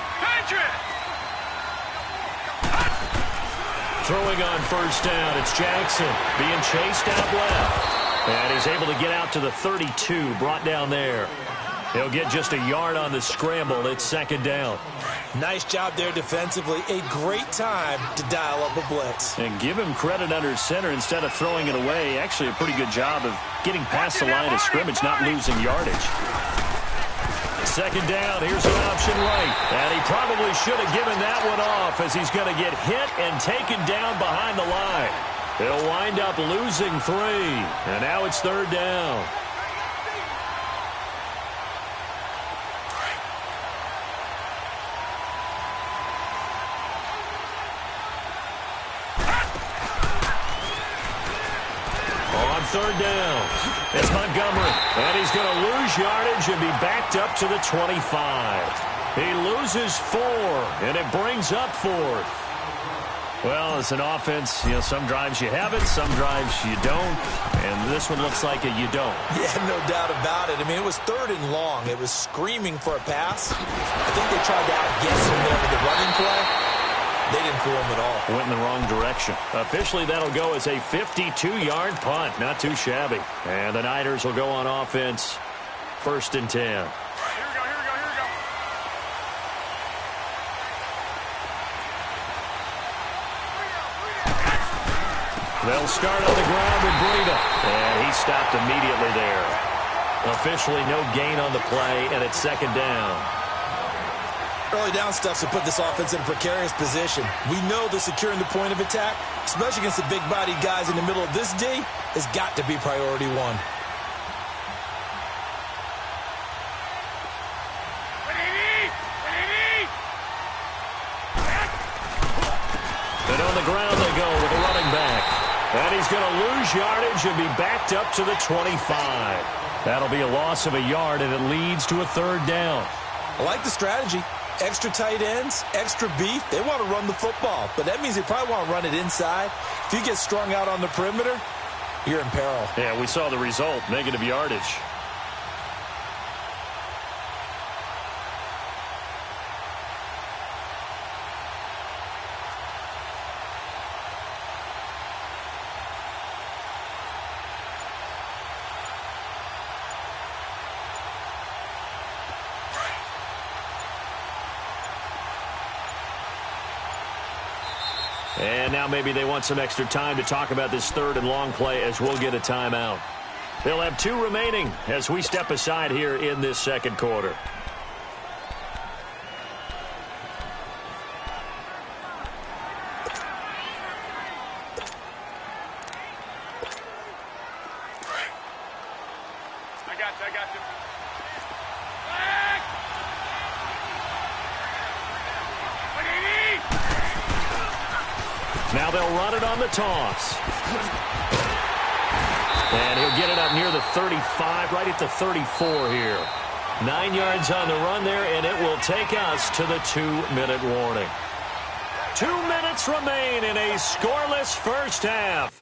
[SPEAKER 1] Throwing on first down, it's Jackson being chased out left. And he's able to get out to the 32, brought down there. He'll get just a yard on the scramble. It's 2nd down.
[SPEAKER 2] Nice job there defensively. A great time to dial up a blitz.
[SPEAKER 1] And give him credit under center instead of throwing it away. Actually a pretty good job of getting past the line of scrimmage, not losing yardage. 2nd down, here's an option right. And he probably should have given that one off as he's going to get hit and taken down behind the line. He'll wind up losing 3. And now it's 3rd down. On 3rd down, it's Montgomery, and he's going to lose yardage and be backed up to the 25. He loses 4, and it brings up 4th. Well, it's an offense, some drives you have it, some drives you don't, and this one looks like you don't.
[SPEAKER 2] Yeah, no doubt about it. I mean, it was 3rd and long. It was screaming for a pass. I think they tried to outguess him there with the running play. They didn't fool him at all.
[SPEAKER 1] Went in the wrong direction. Officially, that'll go as a 52-yard punt. Not too shabby. And the Niners will go on offense. 1st and 10.
[SPEAKER 3] Here we go.
[SPEAKER 1] They'll start on the ground with Breida. And he stopped immediately there. Officially no gain on the play, and it's second down.
[SPEAKER 2] Early down stuff to put this offense in a precarious position. We know they're securing the point of attack, especially against the big-bodied guys in the middle of this D, has got to be priority one.
[SPEAKER 1] And on the ground they go with a running back. And he's going to lose yardage and be backed up to the 25. That'll be a loss of a yard, and it leads to a third down.
[SPEAKER 2] I like the strategy. Extra tight ends, extra beef. They want to run the football, but that means they probably want to run it inside. If you get strung out on the perimeter, you're in peril.
[SPEAKER 1] Yeah, we saw the result, negative yardage. And now maybe they want some extra time to talk about this third and long play as we'll get a timeout. They'll have 2 remaining as we step aside here in this second quarter.
[SPEAKER 3] I got you.
[SPEAKER 1] Now they'll run it on the toss. And he'll get it up near the 35, right at the 34 here. 9 yards on the run there, and it will take us to the 2-minute warning. 2 minutes remain in a scoreless first half.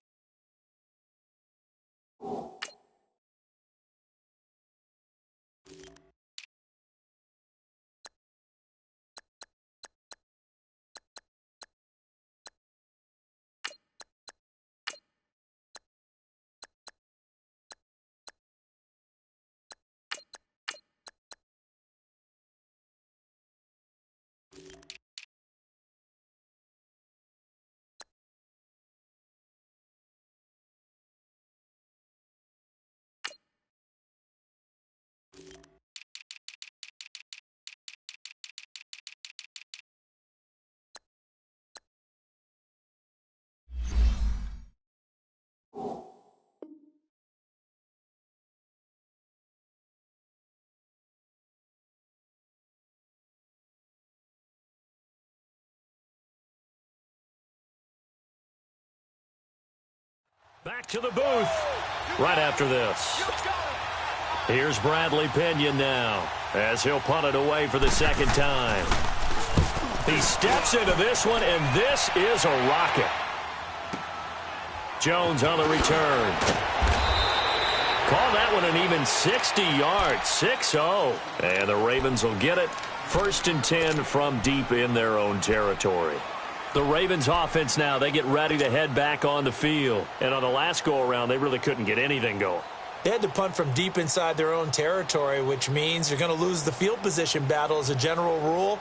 [SPEAKER 1] Back to the booth right after this. Here's Bradley Pinion now as he'll punt it away for the second time. He steps into this one, and this is a rocket. Jones on the return. Call that one an even 60 yards, 6-0. And the Ravens will get it. 1st and 10 from deep in their own territory. The Ravens offense now, they get ready to head back on the field. And on the last go-around, they really couldn't get anything going.
[SPEAKER 2] They had to punt from deep inside their own territory, which means you're going to lose the field position battle as a general rule.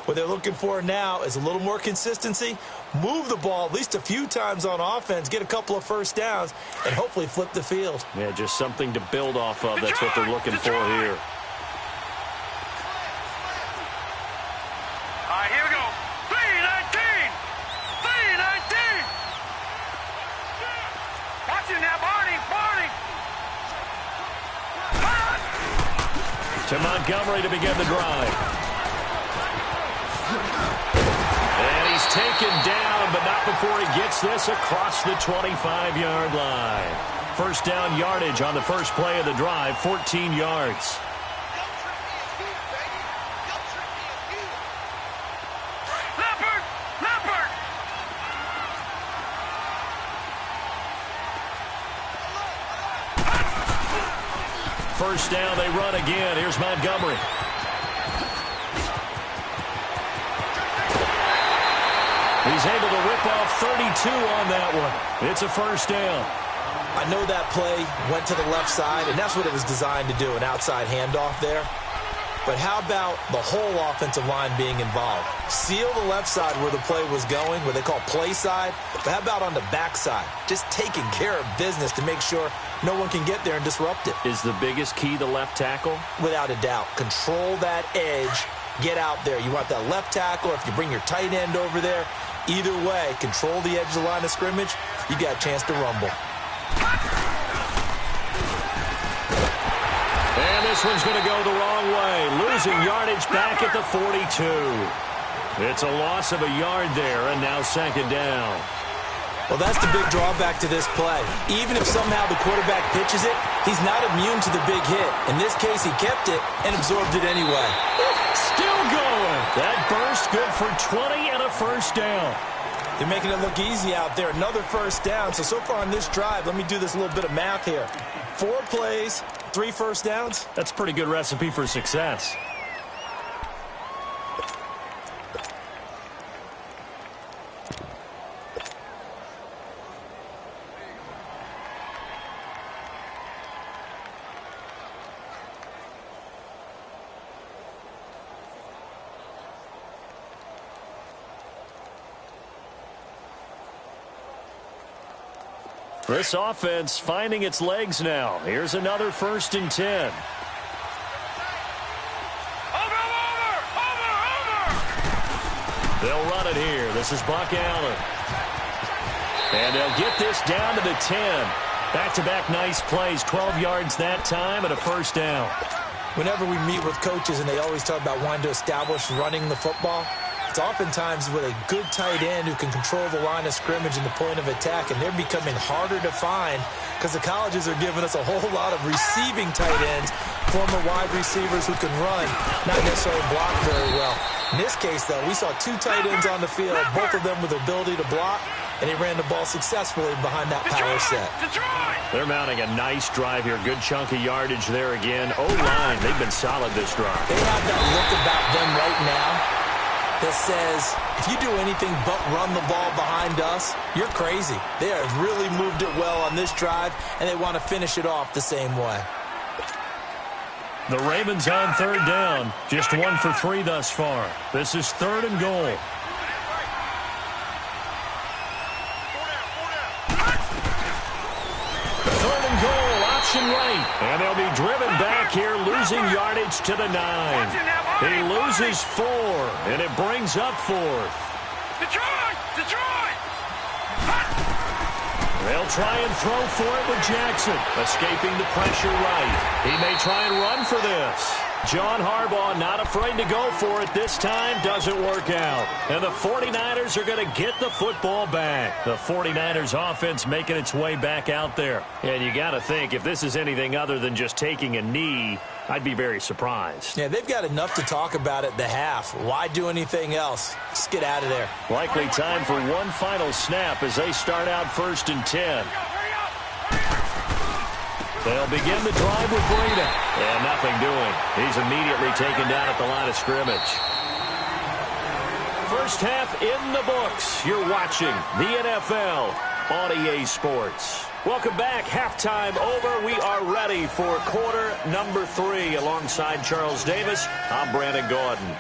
[SPEAKER 2] What they're looking for now is a little more consistency, move the ball at least a few times on offense, get a couple of first downs, and hopefully flip the field.
[SPEAKER 1] Yeah, just something to build off of. That's what they're looking for here.
[SPEAKER 3] All right, here we go. 3-19. 3-19. Watch it now, Barney.
[SPEAKER 1] To Montgomery to begin the drive. And he's taken down, but not before he gets this across the 25-yard line. First down yardage on the first play of the drive, 14 yards. First down, they run again. Here's Montgomery. He's able to rip off 32 on that one. It's a first down.
[SPEAKER 2] I know that play went to the left side, and that's what it was designed to do, an outside handoff there. But how about the whole offensive line being involved? Seal the left side where the play was going, where they call play side. But how about on the back side? Just taking care of business to make sure no one can get there and disrupt it.
[SPEAKER 1] Is the biggest key the left tackle?
[SPEAKER 2] Without a doubt. Control that edge. Get out there. You want that left tackle. If you bring your tight end over there, either way, control the edge of the line of scrimmage. You got a chance to rumble.
[SPEAKER 1] And this one's going to go the wrong way. Losing yardage back at the 42. It's a loss of a yard there, and now second down.
[SPEAKER 2] Well, that's the big drawback to this play. Even if somehow the quarterback pitches it, he's not immune to the big hit. In this case, he kept it and absorbed it anyway.
[SPEAKER 1] Still going. That burst good for 20 and a first down.
[SPEAKER 2] They're making it look easy out there. Another first down. So far on this drive, let me do this little bit of math here. 4 plays, 3 first downs.
[SPEAKER 1] That's a pretty good recipe for success. This offense finding its legs now. Here's another 1st and 10. They'll run it here. This is Buck Allen. And they'll get this down to the 10. Back-to-back nice plays. 12 yards that time and a first down.
[SPEAKER 2] Whenever we meet with coaches and they always talk about wanting to establish running the football, it's oftentimes with a good tight end who can control the line of scrimmage and the point of attack, and they're becoming harder to find because the colleges are giving us a whole lot of receiving tight ends, former wide receivers who can run, not necessarily block very well. In this case, though, we saw 2 tight ends on the field, both of them with the ability to block, and he ran the ball successfully behind that power set.
[SPEAKER 1] They're mounting a nice drive here. Good chunk of yardage there again. O-line, they've been solid this drive.
[SPEAKER 2] They have that look about them right now that says, if you do anything but run the ball behind us, you're crazy. They have really moved it well on this drive, and they want to finish it off the same way.
[SPEAKER 1] The Ravens on 3rd down. Just 1 for 3 thus far. This is 3rd and goal. Option right, and they'll be driven back here, losing yardage to the 9. He loses 4, and it brings up 4th.
[SPEAKER 3] Detroit!
[SPEAKER 1] They'll try and throw for it with Jackson, escaping the pressure right. He may try and run for this. John Harbaugh not afraid to go for it this time. Doesn't work out. And the 49ers are going to get the football back. The 49ers offense making its way back out there. And you got to think, if this is anything other than just taking a knee, I'd be very surprised.
[SPEAKER 2] Yeah, they've got enough to talk about at the half. Why do anything else? Just get out of there.
[SPEAKER 1] Likely time for one final snap as they start out 1st and 10. They'll begin the drive with Breida. And nothing doing. He's immediately taken down at the line of scrimmage. First half in the books. You're watching the NFL on EA Sports. Welcome back. Halftime over. We are ready for quarter number 3. Alongside Charles Davis, I'm Brandon Gordon.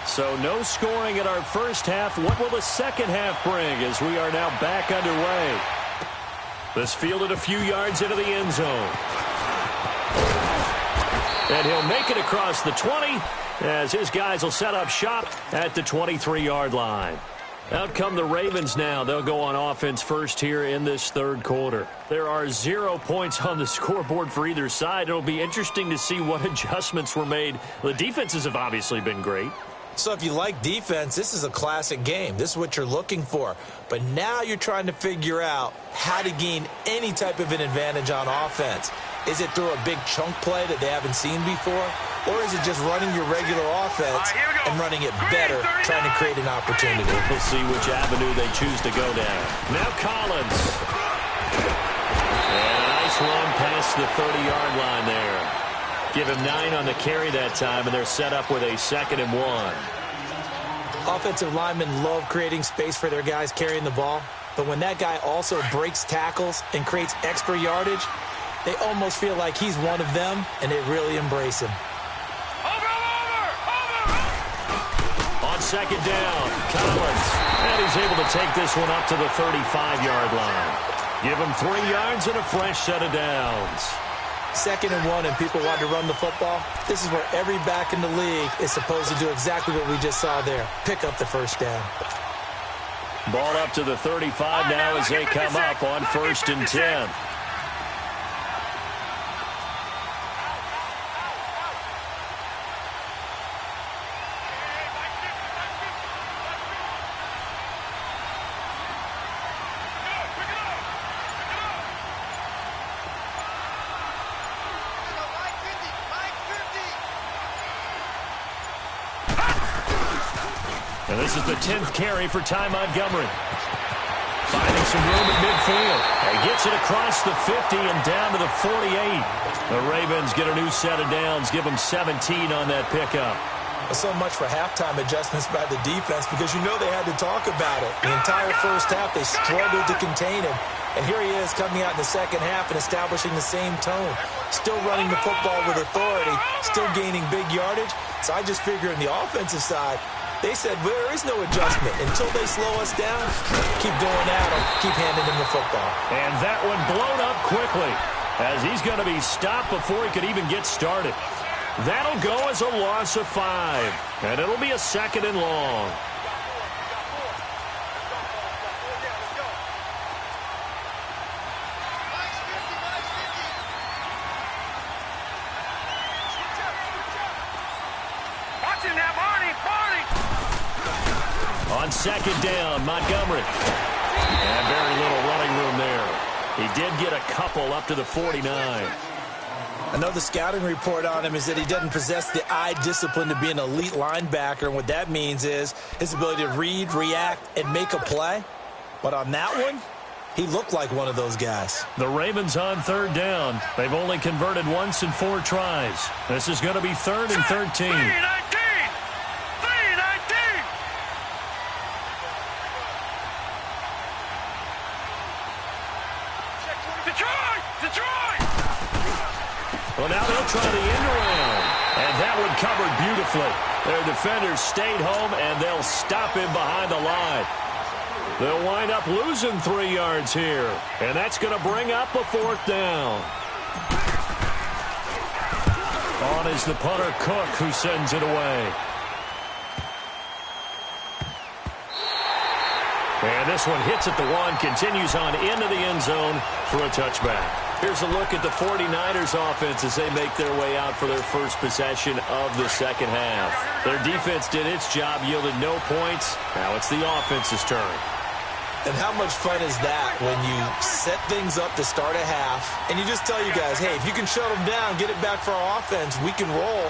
[SPEAKER 1] So no scoring in our first half. What will the second half bring as we are now back underway? This fielded a few yards into the end zone. And he'll make it across the 20 as his guys will set up shop at the 23-yard line. Out come the Ravens now. They'll go on offense first here in this 3rd quarter. There are 0 points on the scoreboard for either side. It'll be interesting to see what adjustments were made. The defenses have obviously been great.
[SPEAKER 2] So if you like defense, this is a classic game. This is what you're looking for. But now you're trying to figure out how to gain any type of an advantage on offense. Is it through a big chunk play that they haven't seen before? Or is it just running your regular offense and running it better, trying to create an opportunity?
[SPEAKER 1] We'll see which avenue they choose to go down. Now Collins. And a nice run past the 30-yard line there. Give him 9 on the carry that time, and they're set up with a 2nd and 1.
[SPEAKER 2] Offensive linemen love creating space for their guys carrying the ball, but when that guy also breaks tackles and creates extra yardage, they almost feel like he's one of them, and they really embrace him.
[SPEAKER 1] On 2nd down, Collins. And he's able to take this one up to the 35-yard line. Give him 3 yards and a fresh set of downs.
[SPEAKER 2] 2nd and 1 and people want to run the football. This is where every back in the league is supposed to do exactly what we just saw there. Pick up the first down.
[SPEAKER 1] Ball up to the 35 now as they come up on 1st and 10. And this is the 10th carry for Ty Montgomery. Finding some room at midfield. He gets it across the 50 and down to the 48. The Ravens get a new set of downs. Give them 17 on that pickup.
[SPEAKER 2] So much for halftime adjustments by the defense because you know they had to talk about it. The entire first half, they struggled to contain him. And here he is coming out in the second half and establishing the same tone. Still running the football with authority. Still gaining big yardage. So I just figure on the offensive side, they said, well, there is no adjustment. Until they slow us down, keep going at them, keep handing them the football.
[SPEAKER 1] And that one blown up quickly as he's going to be stopped before he could even get started. That'll go as a loss of 5, and it'll be a 2nd and long. On 2nd down, Montgomery. And very little running room there. He did get a couple up to the 49.
[SPEAKER 2] I know the scouting report on him is that he doesn't possess the eye discipline to be an elite linebacker. And what that means is his ability to read, react, and make a play. But on that one, he looked like one of those guys.
[SPEAKER 1] The Ravens on 3rd down. They've only converted once in 4 tries. This is going to be 3rd and 13. Well, now they'll try the end around. And that one covered beautifully. Their defenders stayed home, and they'll stop him behind the line. They'll wind up losing 3 yards here. And that's going to bring up a 4th down. On is the punter, Cook, who sends it away. And this one hits at the 1, continues on into the end zone for a touchback. Here's a look at the 49ers offense as they make their way out for their first possession of the second half. Their defense did its job, yielded no points. Now it's the offense's turn.
[SPEAKER 2] And how much fun is that when you set things up to start a half and you just tell you guys, hey, if you can shut them down, get it back for our offense, we can roll.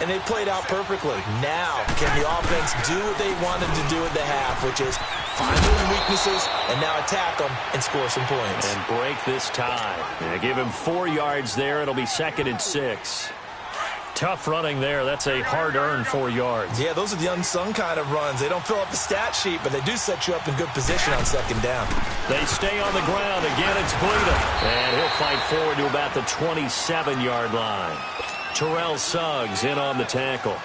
[SPEAKER 2] And they played out perfectly. Now, can the offense do what they wanted to do at the half, which is find their weaknesses and now attack them and score some points.
[SPEAKER 1] And break this tie. Yeah, give him 4 yards there. It'll be 2nd and 6. Tough running there. That's a hard-earned 4 yards.
[SPEAKER 2] Yeah, those are the unsung kind of runs. They don't fill up the stat sheet, but they do set you up in good position on 2nd down.
[SPEAKER 1] They stay on the ground. Again, it's Bleedham. And he'll fight forward to about the 27-yard line. Terrell Suggs in on the tackle.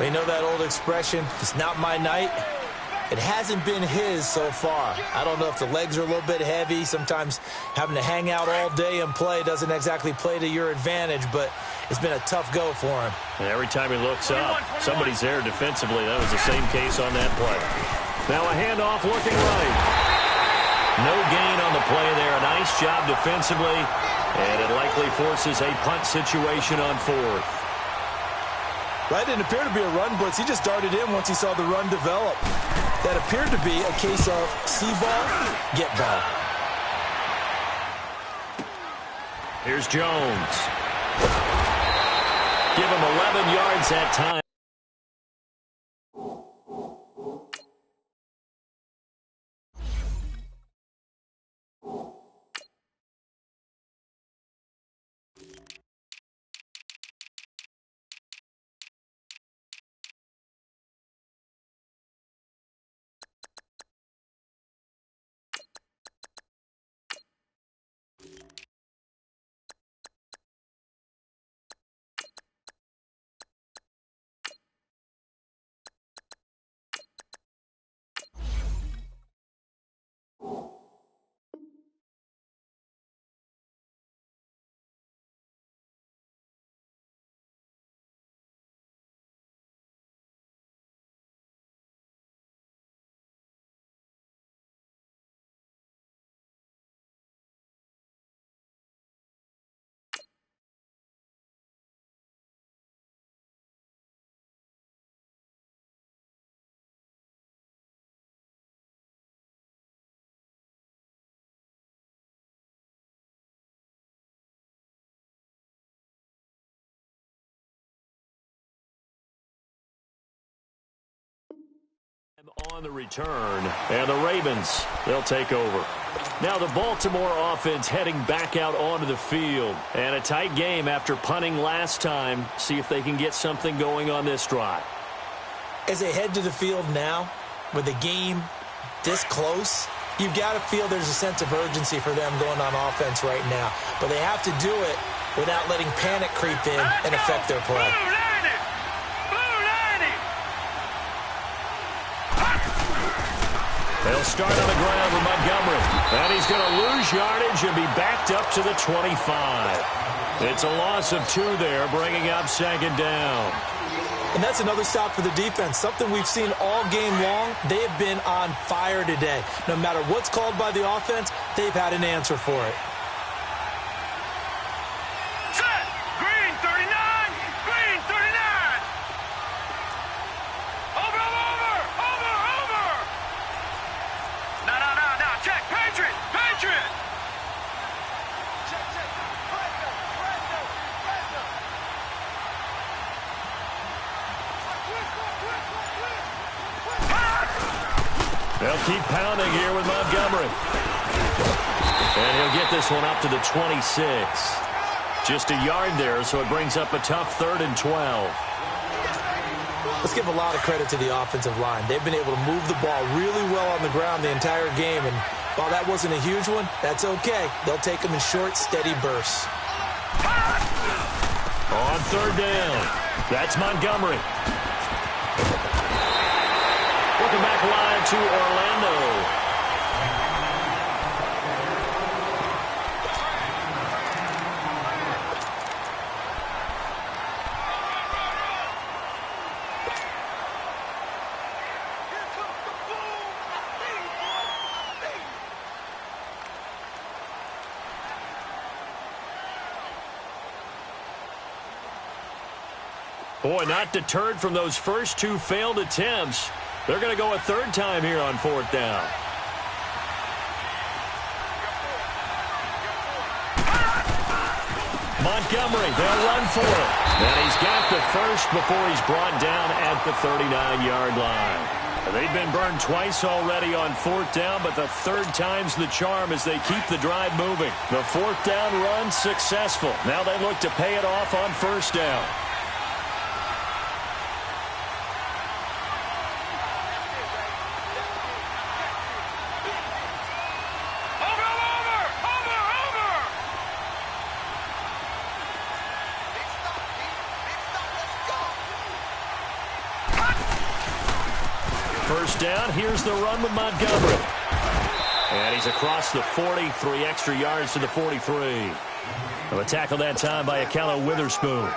[SPEAKER 2] You know that old expression, it's not my night? It hasn't been his so far. I don't know if the legs are a little bit heavy. Sometimes having to hang out all day and play doesn't exactly play to your advantage, but it's been a tough go for him.
[SPEAKER 1] And every time he looks up, somebody's there defensively. That was the same case on that play. Now a handoff looking right. No gain on the play there. A nice job defensively. And it likely forces a punt situation on 4th.
[SPEAKER 2] Right, didn't appear to be a run blitz. He just darted in once he saw the run develop. That appeared to be a case of see ball, get ball.
[SPEAKER 1] Here's Jones. give him 11 yards that time. On the return, and the Ravens, they'll take over. Now the Baltimore offense heading back out onto the field. And a tight game after punting last time. See if they can get something going on this drive.
[SPEAKER 2] As they head to the field now, with the game this close, you've got to feel there's a sense of urgency for them going on offense right now. But they have to do it without letting panic creep in and affect their play.
[SPEAKER 1] They'll start on the ground with Montgomery. And he's going to lose yardage and be backed up to the 25. It's a loss of 2 there, bringing up second down.
[SPEAKER 2] And that's another stop for the defense, something we've seen all game long. They have been on fire today. No matter what's called by the offense, they've had an answer for it.
[SPEAKER 3] Set! Green 39! Green 39! Over! No, check! Patriot! Check! Brando!
[SPEAKER 1] They'll keep pounding here with Montgomery. And he'll get this one up to the 26. Just a yard there, so it brings up a tough 3rd and 12.
[SPEAKER 2] Let's give a lot of credit to the offensive line. They've been able to move the ball really well on the ground the entire game, and while that wasn't a huge one, that's okay. They'll take them in short, steady bursts.
[SPEAKER 1] On 3rd down, that's Montgomery. Welcome back live to Orlando. Boy, not deterred from those first 2 failed attempts. They're going to go a 3rd time here on 4th down. Montgomery, they'll run for it. And he's got the first before he's brought down at the 39-yard line. They've been burned twice already on 4th down, but the 3rd time's the charm as they keep the drive moving. The 4th down run successful. Now they look to pay it off on 1st down. First down, here's the run with Montgomery. And he's across the 40, 3 extra yards to the 43. A tackle that time by Akello Witherspoon.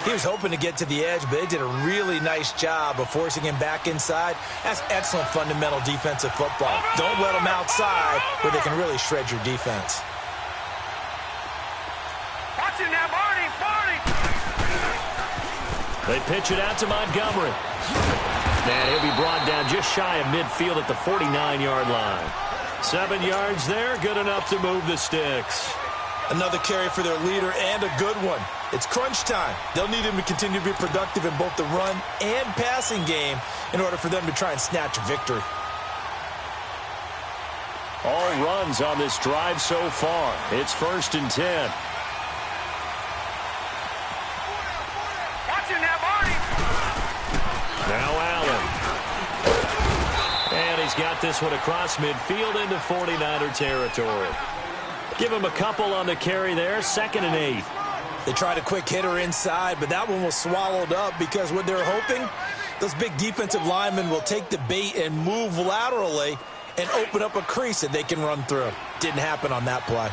[SPEAKER 2] He was hoping to get to the edge, but they did a really nice job of forcing him back inside. That's excellent fundamental defensive football. Don't let them outside where they can really shred your defense.
[SPEAKER 3] Watch it now, Barney!
[SPEAKER 1] They pitch it out to Montgomery. And he'll be brought down just shy of midfield at the 49-yard line. 7 yards there, good enough to move the sticks.
[SPEAKER 2] Another carry for their leader and a good one. It's crunch time. They'll need him to continue to be productive in both the run and passing game in order for them to try and snatch a victory.
[SPEAKER 1] All runs on this drive so far. It's 1st and 10.
[SPEAKER 3] Watch him now, Barney.
[SPEAKER 1] Now Allen. And he's got this one across midfield into 49er territory. Give him a couple on the carry there. 2nd and 8.
[SPEAKER 2] They tried a quick hitter inside, but that one was swallowed up because what they're hoping, those big defensive linemen will take the bait and move laterally and open up a crease that they can run through. Didn't happen on that play.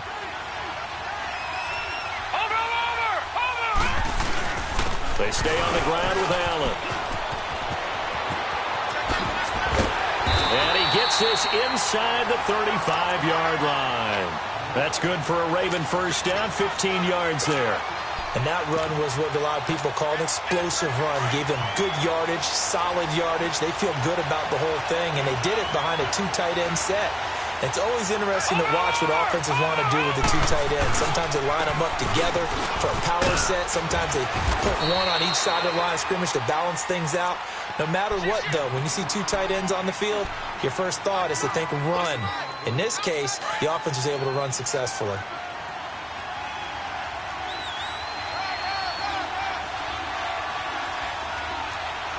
[SPEAKER 3] Over.
[SPEAKER 1] They stay on the ground with Allen. And he gets this inside the 35-yard line. That's good for a Raven first down, 15 yards there.
[SPEAKER 2] And that run was what a lot of people call an explosive run. Gave them good yardage, solid yardage. They feel good about the whole thing, and they did it behind a 2 tight end set. It's always interesting to watch what offenses want to do with the 2 tight ends. Sometimes they line them up together for a power set. Sometimes they put one on each side of the line of scrimmage to balance things out. No matter what, though, when you see 2 tight ends on the field, your first thought is to think run. In this case, the offense was able to run successfully.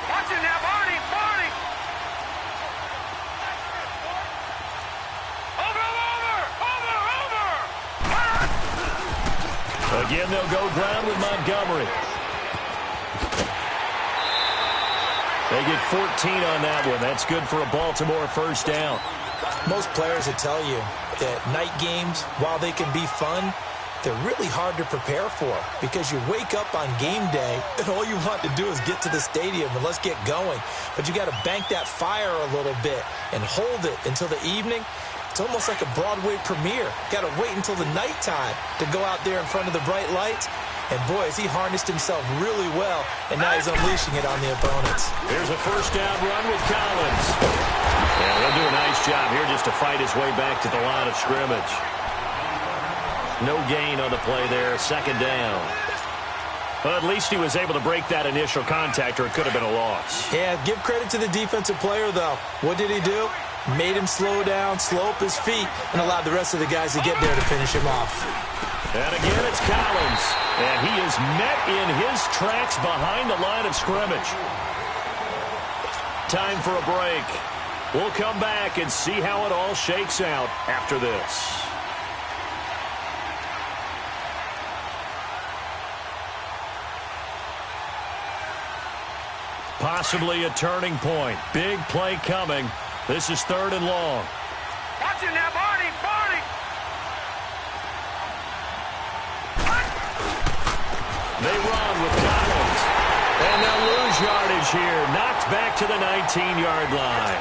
[SPEAKER 3] Watch him now, Barney. Barney. Over.
[SPEAKER 1] Again, they'll go ground with Montgomery. They get 14 on that one. That's good for a Baltimore first down.
[SPEAKER 2] Most players will tell you that night games, while they can be fun, they're really hard to prepare for because you wake up on game day and all you want to do is get to the stadium and let's get going. But you got to bank that fire a little bit and hold it until the evening. It's almost like a Broadway premiere. Got to wait until the nighttime to go out there in front of the bright lights. And, boy, has he harnessed himself really well, and now he's unleashing it on the opponents.
[SPEAKER 1] Here's a first down run with Collins. Yeah, he'll do a nice job here just to fight his way back to the line of scrimmage. No gain on the play there, 2nd down. But at least he was able to break that initial contact, or it could have been a loss.
[SPEAKER 2] Yeah, give credit to the defensive player, though. What did he do? Made him slow down, slow up his feet, and allowed the rest of the guys to get there to finish him off.
[SPEAKER 1] And again, it's Collins. And he is met in his tracks behind the line of scrimmage. Time for a break. We'll come back and see how it all shakes out after this. Possibly a turning point. Big play coming. This is 3rd and long.
[SPEAKER 3] Watch him now, Barney. Barney.
[SPEAKER 1] They run with Collins. And they'll lose yardage here. Knocked back to the 19-yard line.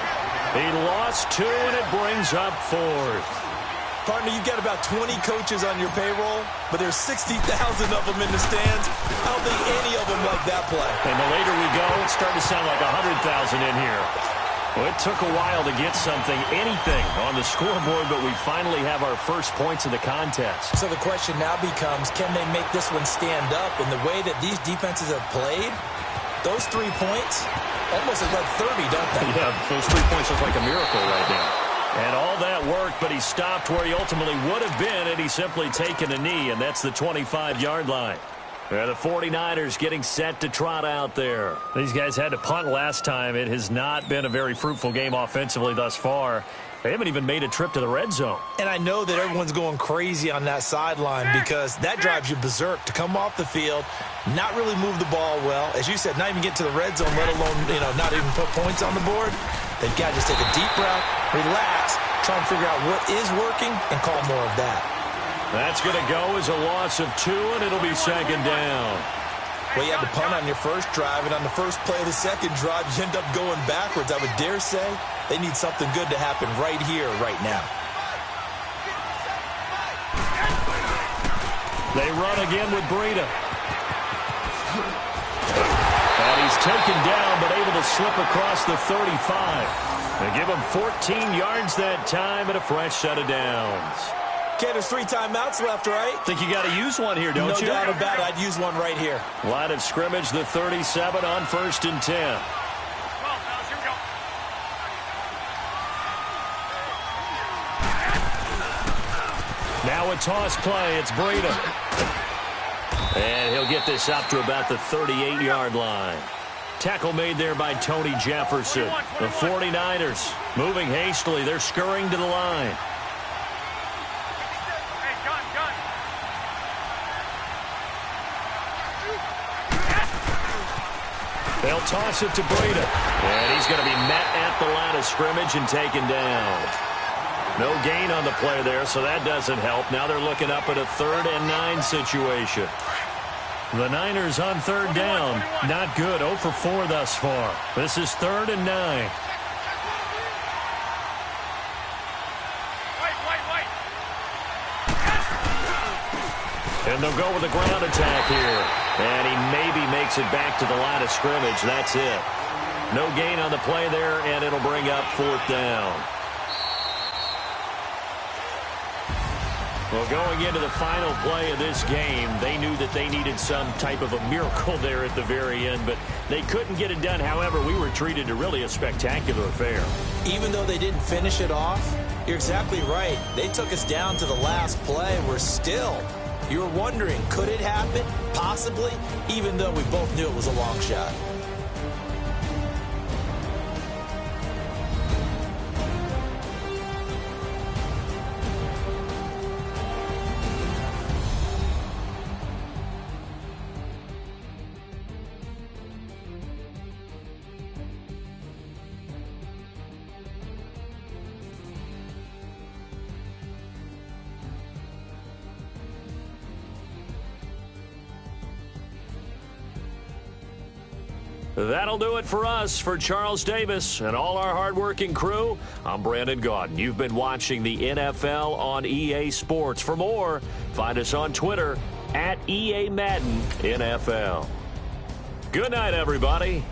[SPEAKER 1] He lost 2, and it brings up 4th.
[SPEAKER 2] Partner, you've got about 20 coaches on your payroll, but there's 60,000 of them in the stands. I don't think any of them like that play.
[SPEAKER 1] And the later we go, it's starting to sound like 100,000 in here. Well, it took a while to get something, anything, on the scoreboard, but we finally have our first points of the contest.
[SPEAKER 2] So the question now becomes, can they make this one stand up? In the way that these defenses have played, those 3 points almost have led 30, don't they?
[SPEAKER 1] Yeah, those 3 points look like a miracle right now. And all that worked, but he stopped where he ultimately would have been, and he's simply taken a knee, and that's the 25-yard line. The 49ers getting set to trot out there. These guys had to punt last time. It has not been a very fruitful game offensively thus far. They haven't even made a trip to the red zone.
[SPEAKER 2] And I know that everyone's going crazy on that sideline because that drives you berserk to come off the field, not really move the ball well. As you said, not even get to the red zone, let alone, not even put points on the board. They've got to just take a deep breath, relax, try and figure out what is working, and call more of that.
[SPEAKER 1] That's going to go as a loss of 2, and it'll be 2nd down.
[SPEAKER 2] Well, you had to punt on your first drive, and on the first play of the second drive, you end up going backwards. I would dare say they need something good to happen right here, right now.
[SPEAKER 1] They run again with Breida. And he's taken down, but able to slip across the 35. They give him 14 yards that time and a fresh set of downs.
[SPEAKER 2] Okay, there's 3 timeouts left, right?
[SPEAKER 1] Think you got to use one here, don't you?
[SPEAKER 2] No doubt about it. I'd use one right here.
[SPEAKER 1] Line of scrimmage, the 37 on 1st and 10.
[SPEAKER 3] Well, fellas, here we go.
[SPEAKER 1] Now a toss play. It's Breida. And he'll get this up to about the 38-yard line. Tackle made there by Tony Jefferson. The 49ers moving hastily. They're scurrying to the line.
[SPEAKER 3] Hey, gun.
[SPEAKER 1] They'll toss it to Breida. And he's going to be met at the line of scrimmage and taken down. No gain on the play there, so that doesn't help. Now they're looking up at a 3rd and 9 situation. The Niners on 3rd down. Not good. 0 for 4 thus far. This is 3rd and 9.
[SPEAKER 3] Wait.
[SPEAKER 1] And they'll go with a ground attack here. And he maybe makes it back to the line of scrimmage. That's it. No gain on the play there, and it'll bring up 4th down. Well, going into the final play of this game, they knew that they needed some type of a miracle there at the very end, but they couldn't get it done. However, we were treated to really a spectacular affair.
[SPEAKER 2] Even though they didn't finish it off, you're exactly right. They took us down to the last play. You were wondering, could it happen? Possibly, even though we both knew it was a long shot.
[SPEAKER 1] That'll do it for us. For Charles Davis and all our hardworking crew, I'm Brandon Gaudin. You've been watching the NFL on EA Sports. For more, find us on Twitter at EA Madden NFL. Good night, everybody.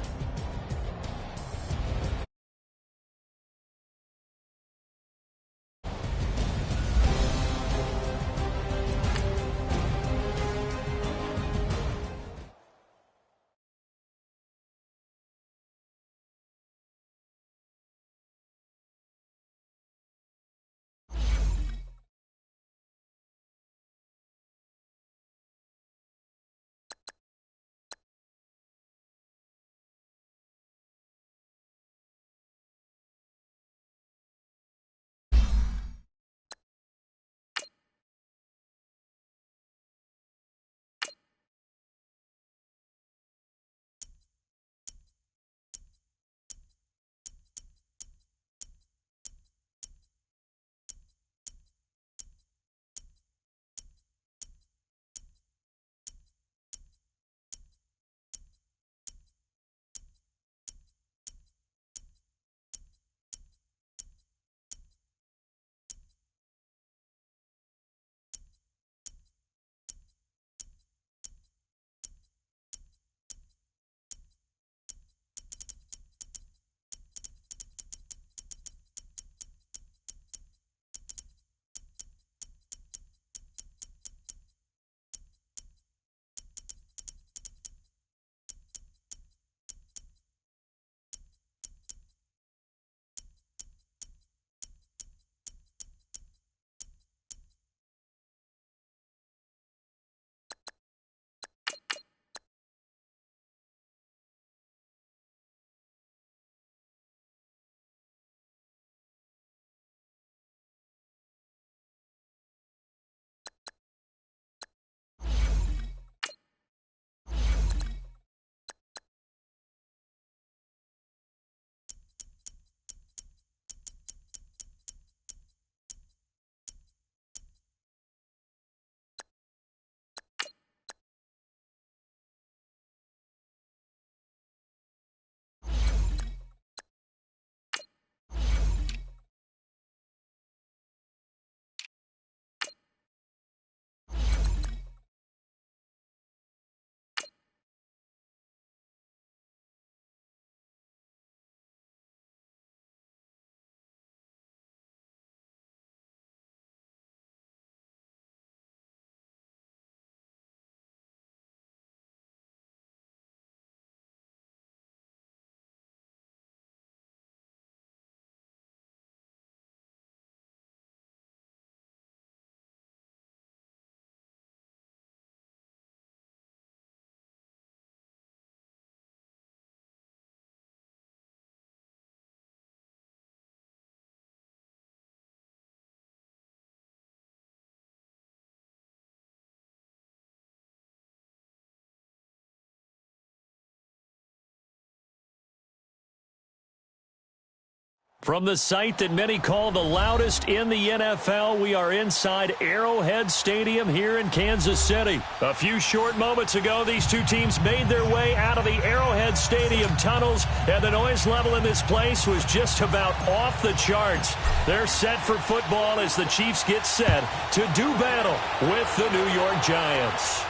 [SPEAKER 1] From the site that many call the loudest in the NFL, we are inside Arrowhead Stadium here in Kansas City. A few short moments ago, these two teams made their way out of the Arrowhead Stadium tunnels, and the noise level in this place was just about off the charts. They're set for football as the Chiefs get set to do battle with the New York Giants.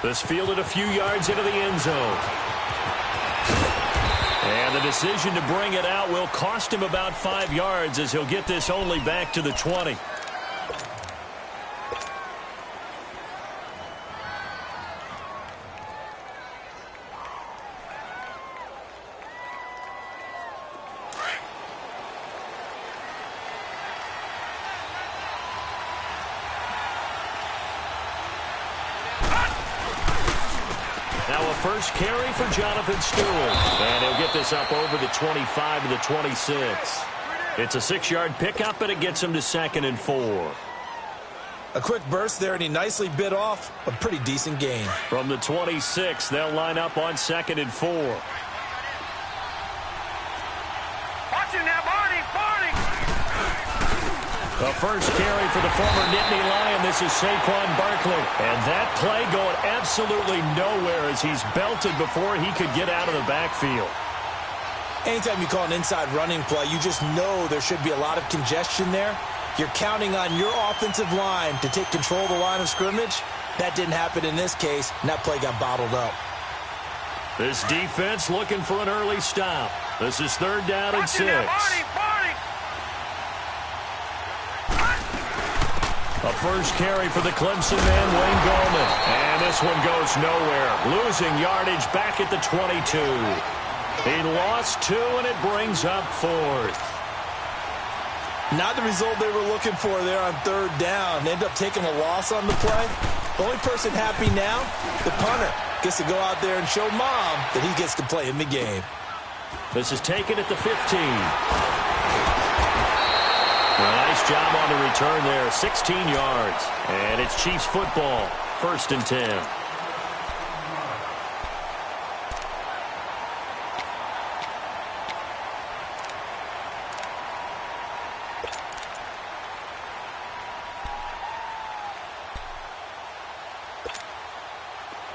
[SPEAKER 1] This fielded a few yards into the end zone. And the decision to bring it out will cost him about 5 yards as he'll get this only back to the 20. Now a first carry for Jonathan Stewart. And he'll get this up over the 25 to the 26. It's a 6-yard pickup, and it gets him to 2nd and 4.
[SPEAKER 2] A quick burst there, and he nicely bit off a pretty decent gain.
[SPEAKER 1] From the 26, they'll line up on 2nd and 4.
[SPEAKER 3] Watch him now, Barney!
[SPEAKER 1] The first carry for the former Nittany Lion. This is Saquon Barkley. And that play going absolutely nowhere as he's belted before he could get out of the backfield.
[SPEAKER 2] Anytime you call an inside running play, you just know there should be a lot of congestion there. You're counting on your offensive line to take control of the line of scrimmage. That didn't happen in this case, and that play got bottled up.
[SPEAKER 1] This defense looking for an early stop. This is 3rd down and 6. A first carry for the Clemson man, Wayne Gallman. And this one goes nowhere. Losing yardage back at the 22. He lost 2, and it brings up 4th.
[SPEAKER 2] Not the result they were looking for there on 3rd down. They end up taking a loss on the play. The only person happy now, the punter, gets to go out there and show mom that he gets to play in the game.
[SPEAKER 1] This is taken at the 15. Well, nice job on the return there. 16 yards. And it's Chiefs football. 1st and 10.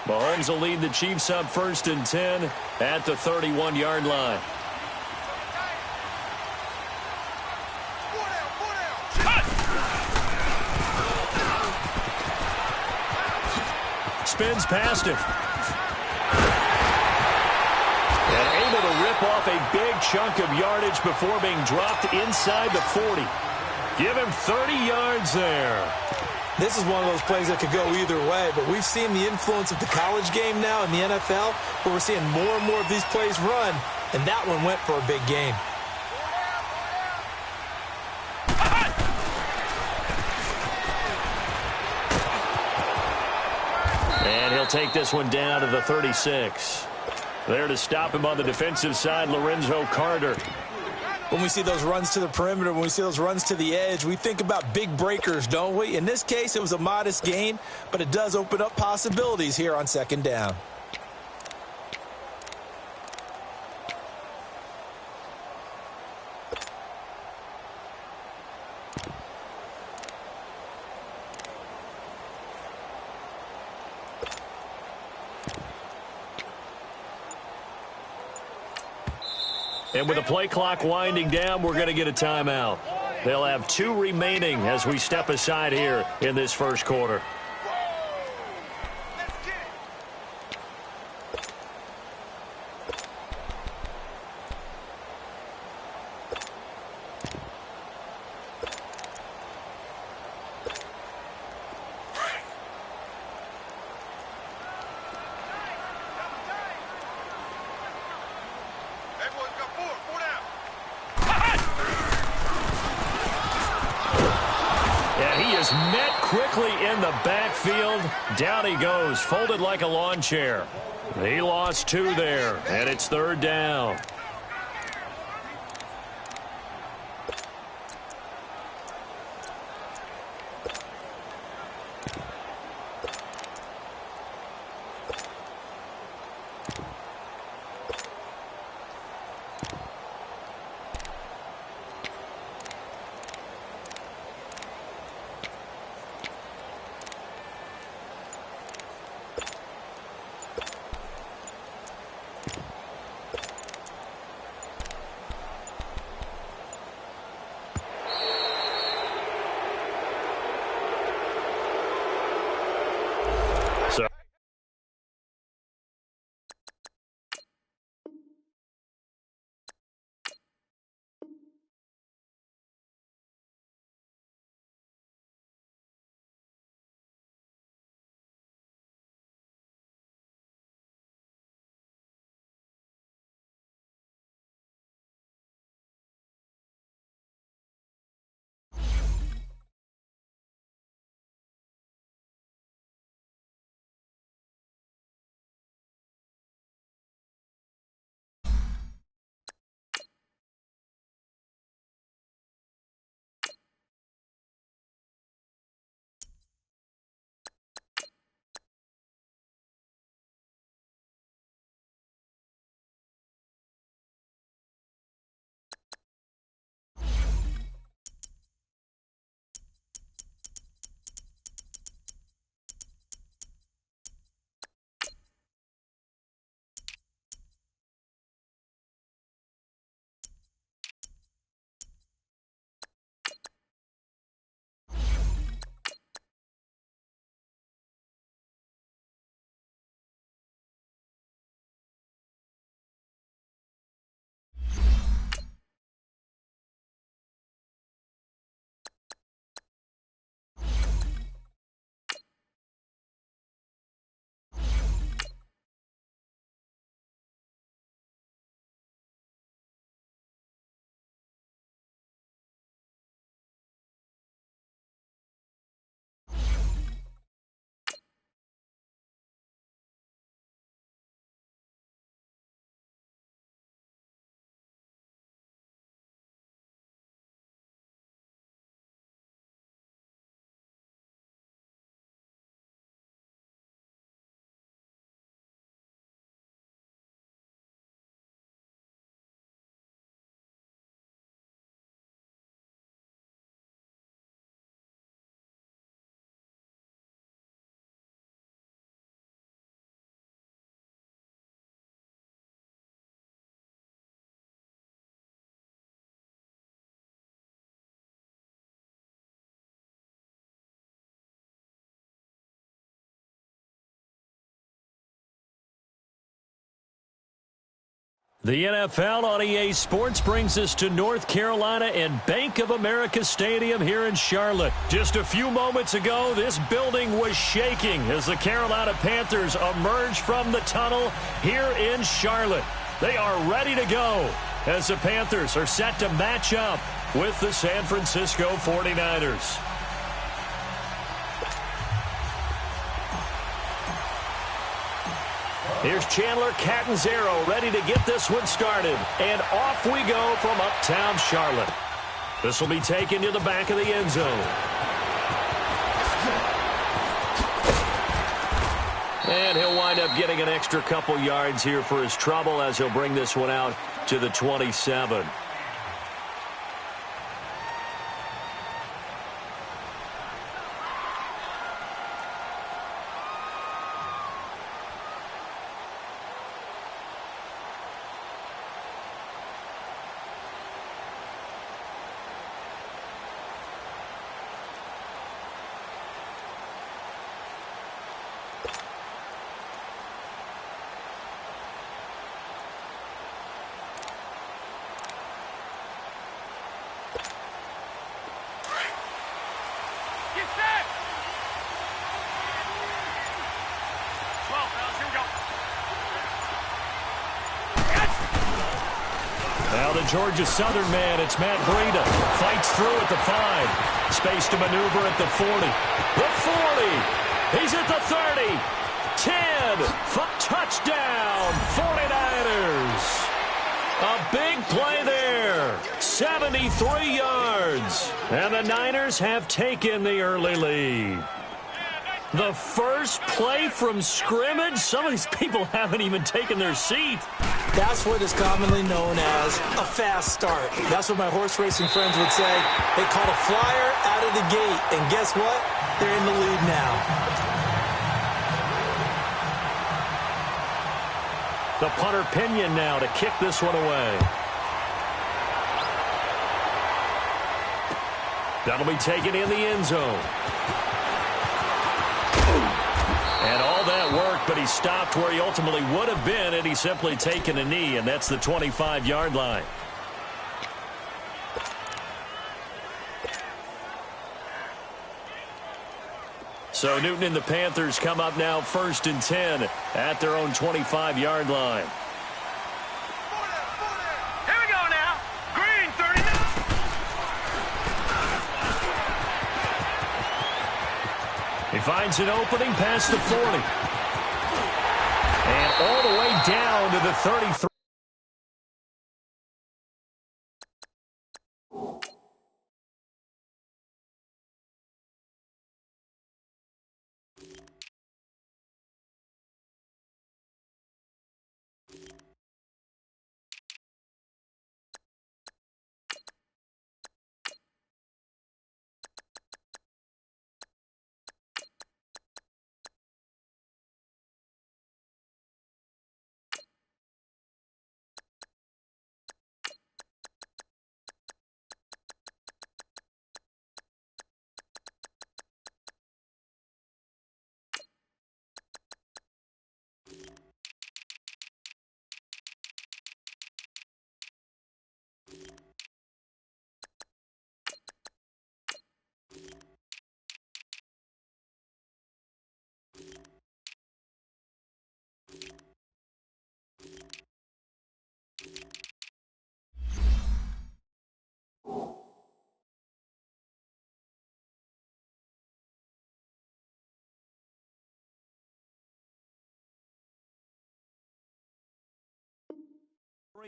[SPEAKER 1] Mahomes will lead the Chiefs up 1st and 10 at the 31-yard line. Spins past him. And able to rip off a big chunk of yardage before being dropped inside the 40. Give him 30 yards there.
[SPEAKER 2] This is one of those plays that could go either way, but we've seen the influence of the college game now in the NFL, where we're seeing more and more of these plays run, and that one went for a big gain.
[SPEAKER 1] And he'll take this one down to the 36. There to stop him on the defensive side, Lorenzo Carter.
[SPEAKER 2] When we see those runs to the perimeter, when we see those runs to the edge, we think about big breakers, don't we? In this case, it was a modest gain, but it does open up possibilities here on 2nd down.
[SPEAKER 1] And with the play clock winding down, we're going to get a timeout. They'll have 2 remaining as we step aside here in this 1st quarter. Met quickly in the backfield. Down he goes, folded like a lawn chair. He lost 2 there, and it's 3rd down. The NFL on EA Sports brings us to North Carolina and Bank of America Stadium here in Charlotte. Just a few moments ago, this building was shaking as the Carolina Panthers emerged from the tunnel here in Charlotte. They are ready to go as the Panthers are set to match up with the San Francisco 49ers. Here's Chandler Catanzaro ready to get this one started. And off we go from uptown Charlotte. This will be taken to the back of the end zone. And he'll wind up getting an extra couple yards here for his trouble as he'll bring this one out to the 27. Now the Georgia Southern man, it's Matt Breida. Fights through at the 5. Space to maneuver at the 40. The 40. He's at the 30. 10. Touchdown, 49ers. A big play there. 73 yards. And the Niners have taken the early lead. The first play from scrimmage. Some of these people haven't even taken their seat.
[SPEAKER 2] That's what is commonly known as a fast start. That's what my horse racing friends would say. They caught a flyer out of the gate. And guess what? They're in the lead now.
[SPEAKER 1] The punter Pinion now to kick this one away. That'll be taken in the end zone. And all that worked, but he stopped where he ultimately would have been had he simply taken a knee, and that's the 25-yard line. So Newton and the Panthers come up now 1st and 10 at their own 25-yard line.
[SPEAKER 3] Here we go now. Green, 39.
[SPEAKER 1] He finds an opening past the 40. And all the way down to the 33.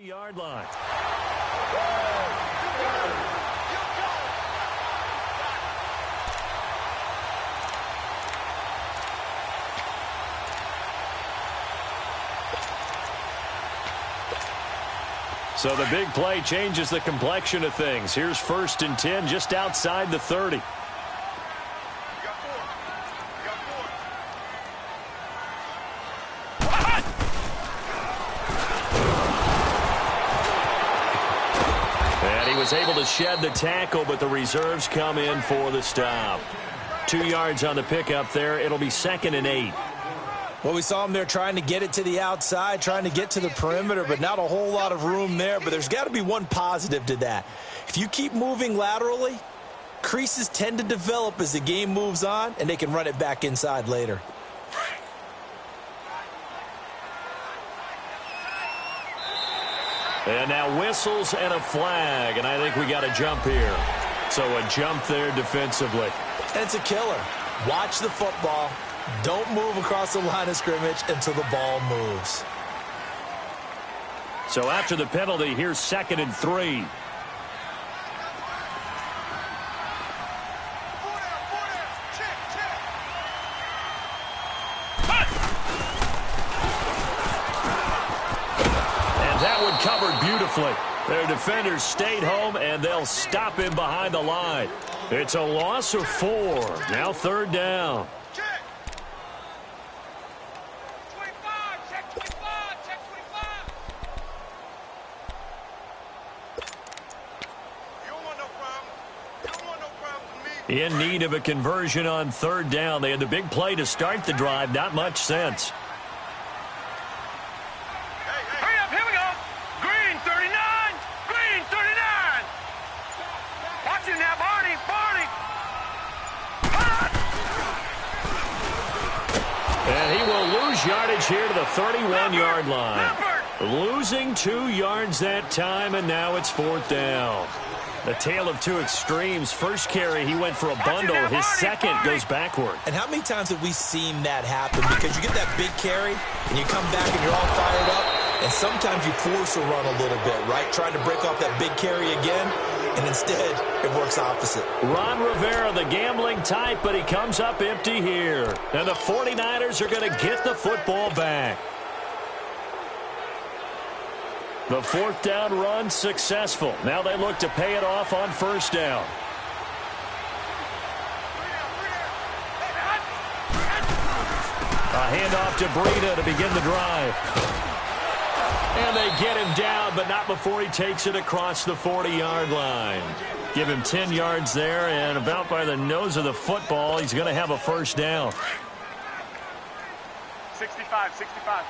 [SPEAKER 1] Yard line. So the big play changes the complexion of things. Here's 1st and 10 just outside the 30. Was able to shed the tackle, but the reserves come in for the stop. 2 yards on the pickup there. It'll be 2nd and 8.
[SPEAKER 2] Well, we saw him there trying to get it to the outside, trying to get to the perimeter, but not a whole lot of room there. But there's got to be one positive to that. If you keep moving laterally, creases tend to develop as the game moves on, and they can run it back inside later.
[SPEAKER 1] And now whistles and a flag, and I think we got a jump here. So a jump there defensively.
[SPEAKER 2] And it's a killer. Watch the football. Don't move across the line of scrimmage until the ball moves.
[SPEAKER 1] So after the penalty, here's 2nd and 3. And that one covered beautifully. Their defenders stayed home, and they'll stop him behind the line. It's a loss of 4. Now 3rd down. In need of a conversion on 3rd down. They had the big play to start the drive. Not much sense.
[SPEAKER 3] Hurry up, here we go. Green 39. Green 39. Watch it now, Barney. Barney.
[SPEAKER 1] And he will lose yardage here to the 31-yard line. Losing 2 yards that time, and now it's 4th down. The tale of two extremes. First carry, he went for a bundle. His second goes backward.
[SPEAKER 2] And how many times have we seen that happen? Because you get that big carry, and you come back and you're all fired up, and sometimes you force a run a little bit, right? Trying to break off that big carry again, and instead it works opposite.
[SPEAKER 1] Ron Rivera, the gambling type, but he comes up empty here. And the 49ers are going to get the football back. The 4th down run successful. Now they look to pay it off on 1st down. A handoff to Breida to begin the drive. And they get him down, but not before he takes it across the 40-yard line. Give him 10 yards there, and about by the nose of the football, he's going to have a 1st down.
[SPEAKER 3] 65, 65.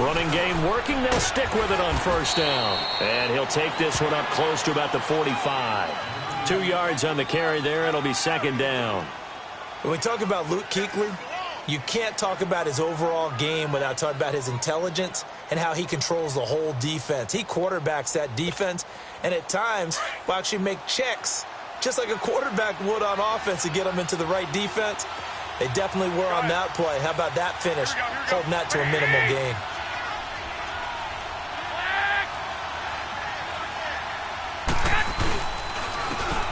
[SPEAKER 1] Running game working. They'll stick with it on 1st down. And he'll take this one up close to about the 45. 2 yards on the carry there. It'll be 2nd down.
[SPEAKER 2] When we talk about Luke Kuechly, you can't talk about his overall game without talking about his intelligence and how he controls the whole defense. He quarterbacks that defense, and at times will actually make checks, just like a quarterback would on offense, to get them into the right defense. They definitely were on that play. How about that finish, holding that to a minimal gain.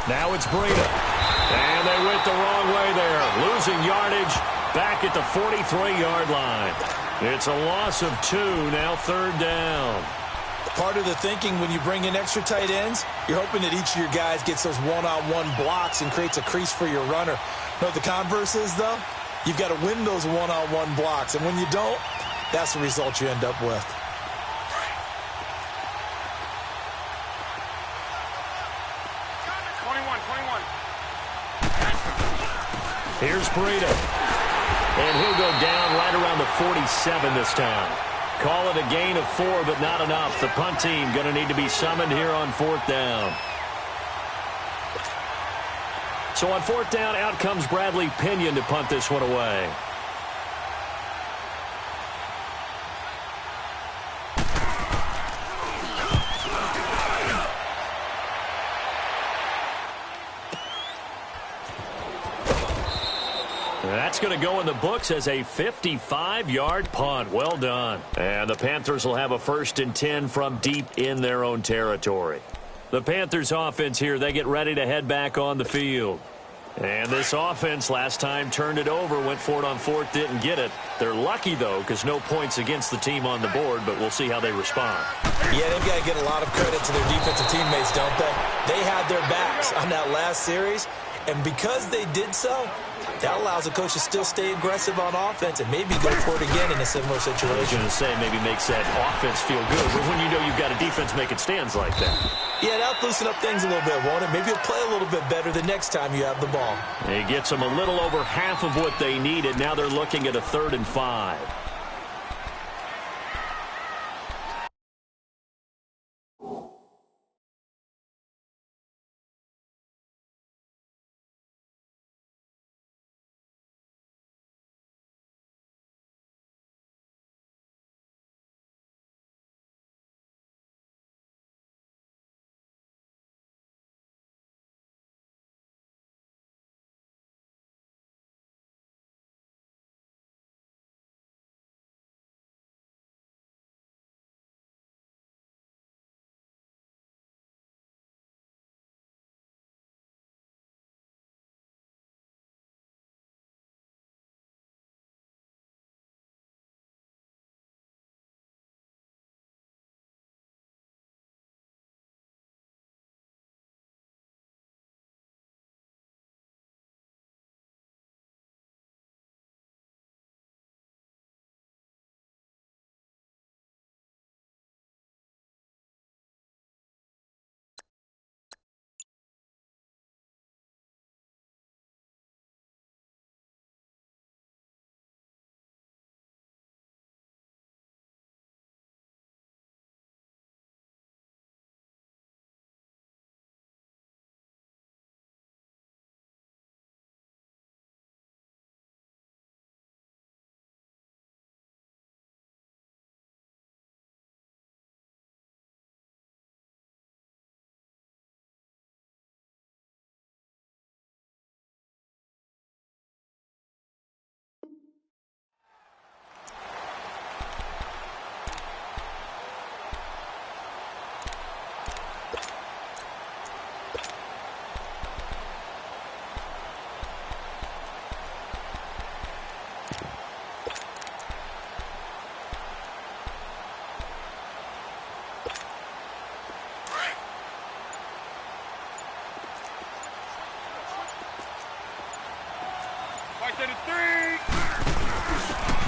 [SPEAKER 1] Now it's Breida. And they went the wrong way there. Losing yardage back at the 43-yard line. It's a loss of 2, now 3rd down.
[SPEAKER 2] Part of the thinking when you bring in extra tight ends, you're hoping that each of your guys gets those one-on-one blocks and creates a crease for your runner. Know what the converse is, though? You've got to win those one-on-one blocks. And when you don't, that's the result you end up with.
[SPEAKER 1] Here's Breida. And he'll go down right around the 47 this time. Call it a gain of 4, but not enough. The punt team going to need to be summoned here on 4th down. So on 4th down, out comes Bradley Pinion to punt this one away. That's going to go in the books as a 55-yard punt. Well done. And the Panthers will have a 1st and 10 from deep in their own territory. The Panthers offense here, they get ready to head back on the field. And this offense last time turned it over, went for it on 4th, didn't get it. They're lucky, though, because no points against the team on the board, but we'll see how they respond.
[SPEAKER 2] Yeah, they've got to get a lot of credit to their defensive teammates, don't they? They had their backs on that last series, and because they did so, That allows the coach to still stay aggressive on offense and maybe go for it again in a similar situation.
[SPEAKER 1] I was going to say maybe makes that offense feel good, but when you know you've got a defense making stands like that.
[SPEAKER 2] Yeah, that'll loosen up things a little bit, won't it? Maybe you'll play a little bit better the next time you have the ball.
[SPEAKER 1] It gets them a little over half of what they needed. Now they're looking at a 3rd and 5.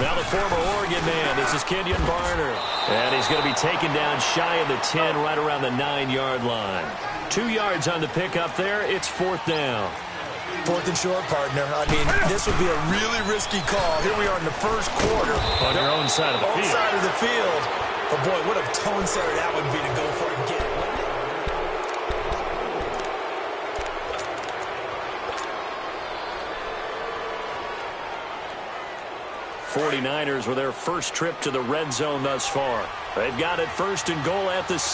[SPEAKER 1] Now the former Oregon man, this is Kenyon Barner. And he's going to be taken down shy of the 10, right around the 9-yard line. 2 yards on the pickup there. It's 4th down.
[SPEAKER 2] 4th and short, partner. I mean, this would be a really risky call. Here we are in the first quarter.
[SPEAKER 1] On your own side of the field.
[SPEAKER 2] Own side of the field. But, boy, what a tone setter that would be to go for it and get it.
[SPEAKER 1] 49ers with their first trip to the red zone thus far. They've got it 1st and goal at the 6.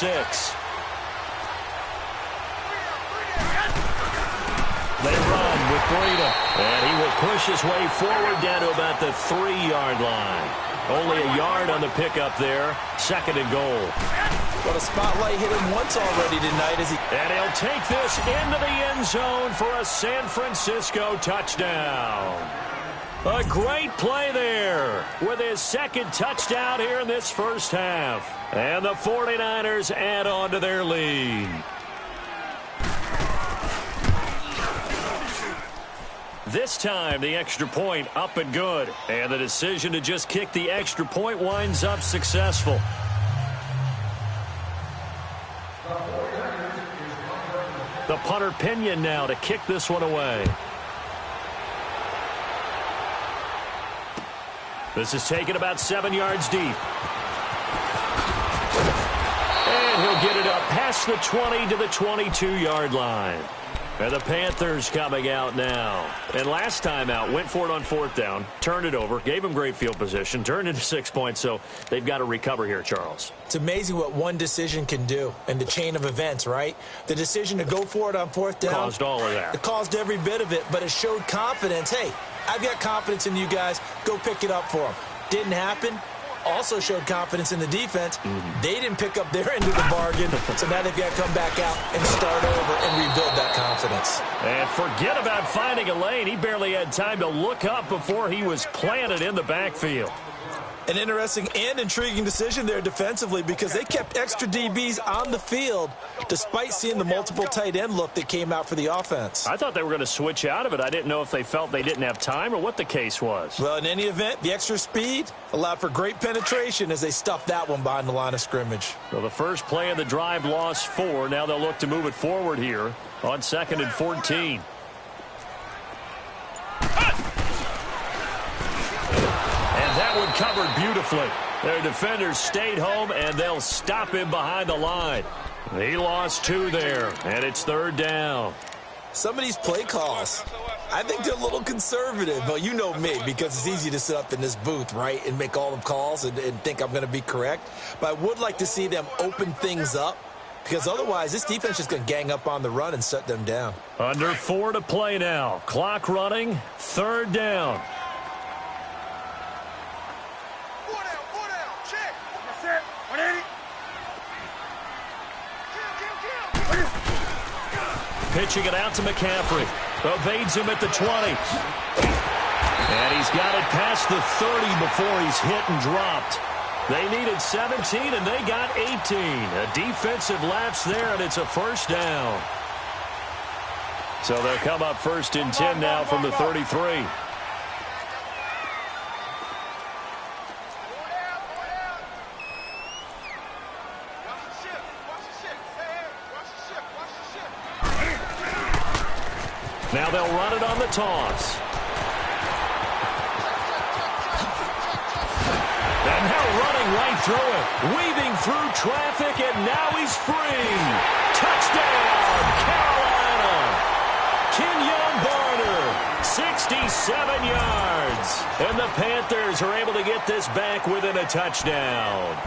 [SPEAKER 1] They run with Breida, and he will push his way forward down to about the 3-yard line. Only a yard on the pickup there. 2nd and goal.
[SPEAKER 2] Well, the spotlight hit him once already tonight.
[SPEAKER 1] And he'll take this into the end zone for a San Francisco touchdown. A great play there with his 2nd touchdown here in this first half. And the 49ers add on to their lead. This time, the extra point up and good. And the decision to just kick the extra point winds up successful. The punter Pinion now to kick this one away. This is taken about 7 yards deep. And he'll get it up past the 20 to the 22-yard line. And the Panthers coming out now. And last time out, went for it on 4th down, turned it over, gave him great field position, turned into 6 points, so they've got to recover here, Charles.
[SPEAKER 2] It's amazing what one decision can do in the chain of events, right? The decision to go for it on 4th down.
[SPEAKER 1] Caused all of that.
[SPEAKER 2] It caused every bit of it, but it showed confidence. Hey, I've got confidence in you guys. Go pick it up for them. Didn't happen. Also showed confidence in the defense. They didn't pick up their end of the bargain, so now they've got to come back out and start over and rebuild that confidence.
[SPEAKER 1] And forget about finding a lane. He barely had time to look up before he was planted in the backfield.
[SPEAKER 2] An interesting and intriguing decision there defensively because they kept extra DBs on the field despite seeing the multiple tight end look that came out for the offense.
[SPEAKER 1] I thought they were going to switch out of it. I didn't know if they felt they didn't have time or what the case was.
[SPEAKER 2] Well, in any event, the extra speed allowed for great penetration as they stuffed that one behind the line of scrimmage.
[SPEAKER 1] Well, the first play of the drive lost 4. Now they'll look to move it forward here on 2nd and 14. That one covered beautifully. Their defenders stayed home, and they'll stop him behind the line. He lost 2 there, and it's 3rd down.
[SPEAKER 2] Some of these play calls, I think they're a little conservative. But you know me, because it's easy to sit up in this booth, right, and make all the calls and think I'm going to be correct. But I would like to see them open things up, because otherwise this defense is going to gang up on the run and shut them down.
[SPEAKER 1] Under 4 to play now. Clock running, 3rd down. Pitching it out to McCaffrey. Evades him at the 20. And he's got it past the 30 before he's hit and dropped. They needed 17, and they got 18. A defensive lapse there, and it's a 1st down. So they'll come up 1st and 10 now from the 33. Now they'll run it on the toss. And now running right through it. Weaving through traffic, and now he's free. Touchdown, Carolina. Kenyon Barner, 67 yards. And the Panthers are able to get this back within a touchdown.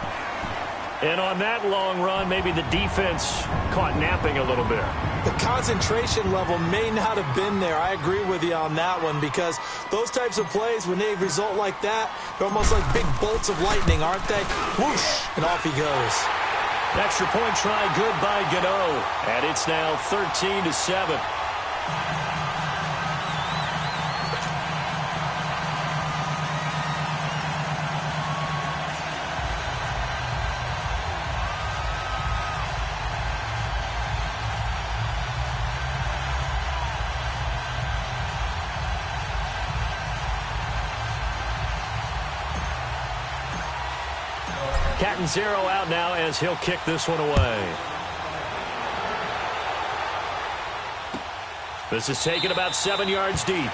[SPEAKER 1] And on that long run, maybe the defense caught napping a little bit.
[SPEAKER 2] The concentration level may not have been there. I agree with you on that one because those types of plays, when they result like that, they're almost like big bolts of lightning, aren't they? Whoosh, and off he goes.
[SPEAKER 1] Extra point try good by Gano. And it's now 13-7. Catanzaro out now as he'll kick this one away. This is taken about 7 yards deep.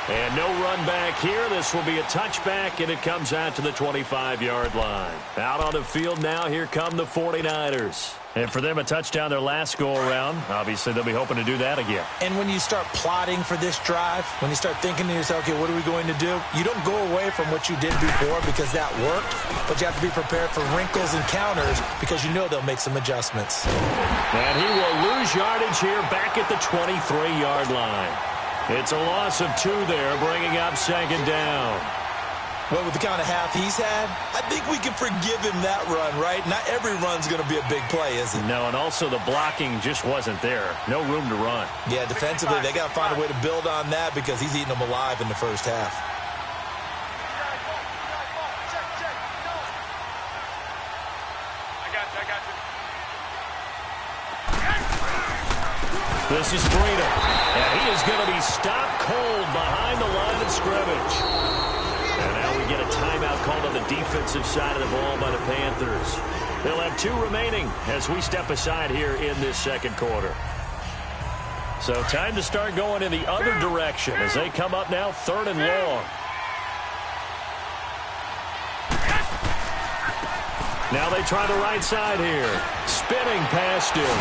[SPEAKER 1] And no run back here. This will be a touchback, and it comes out to the 25-yard line. Out on the field now, here come the 49ers. And for them, a touchdown their last go-around. Obviously, they'll be hoping to do that again.
[SPEAKER 2] And when you start plotting for this drive, when you start thinking to yourself, okay, what are we going to do? You don't go away from what you did before because that worked, but you have to be prepared for wrinkles and counters because you know they'll make some adjustments.
[SPEAKER 1] And he will lose yardage here back at the 23-yard line. It's a loss of 2 there, bringing up 2nd down.
[SPEAKER 2] Well, with the kind of half he's had, I think we can forgive him that run, right? Not every run's going to be a big play, is it?
[SPEAKER 1] No, and also the blocking just wasn't there. No room to run.
[SPEAKER 2] Yeah, defensively, they got to find a way to build on that because he's eating them alive in the first half.
[SPEAKER 1] This is Breida, and he is going to be stopped cold behind the line of scrimmage. And now we get a timeout called on the defensive side of the ball by the Panthers. They'll have 2 remaining as we step aside here in this 2nd quarter. So time to start going in the other direction as they come up now 3rd and long. Now they try the right side here. Spinning past him.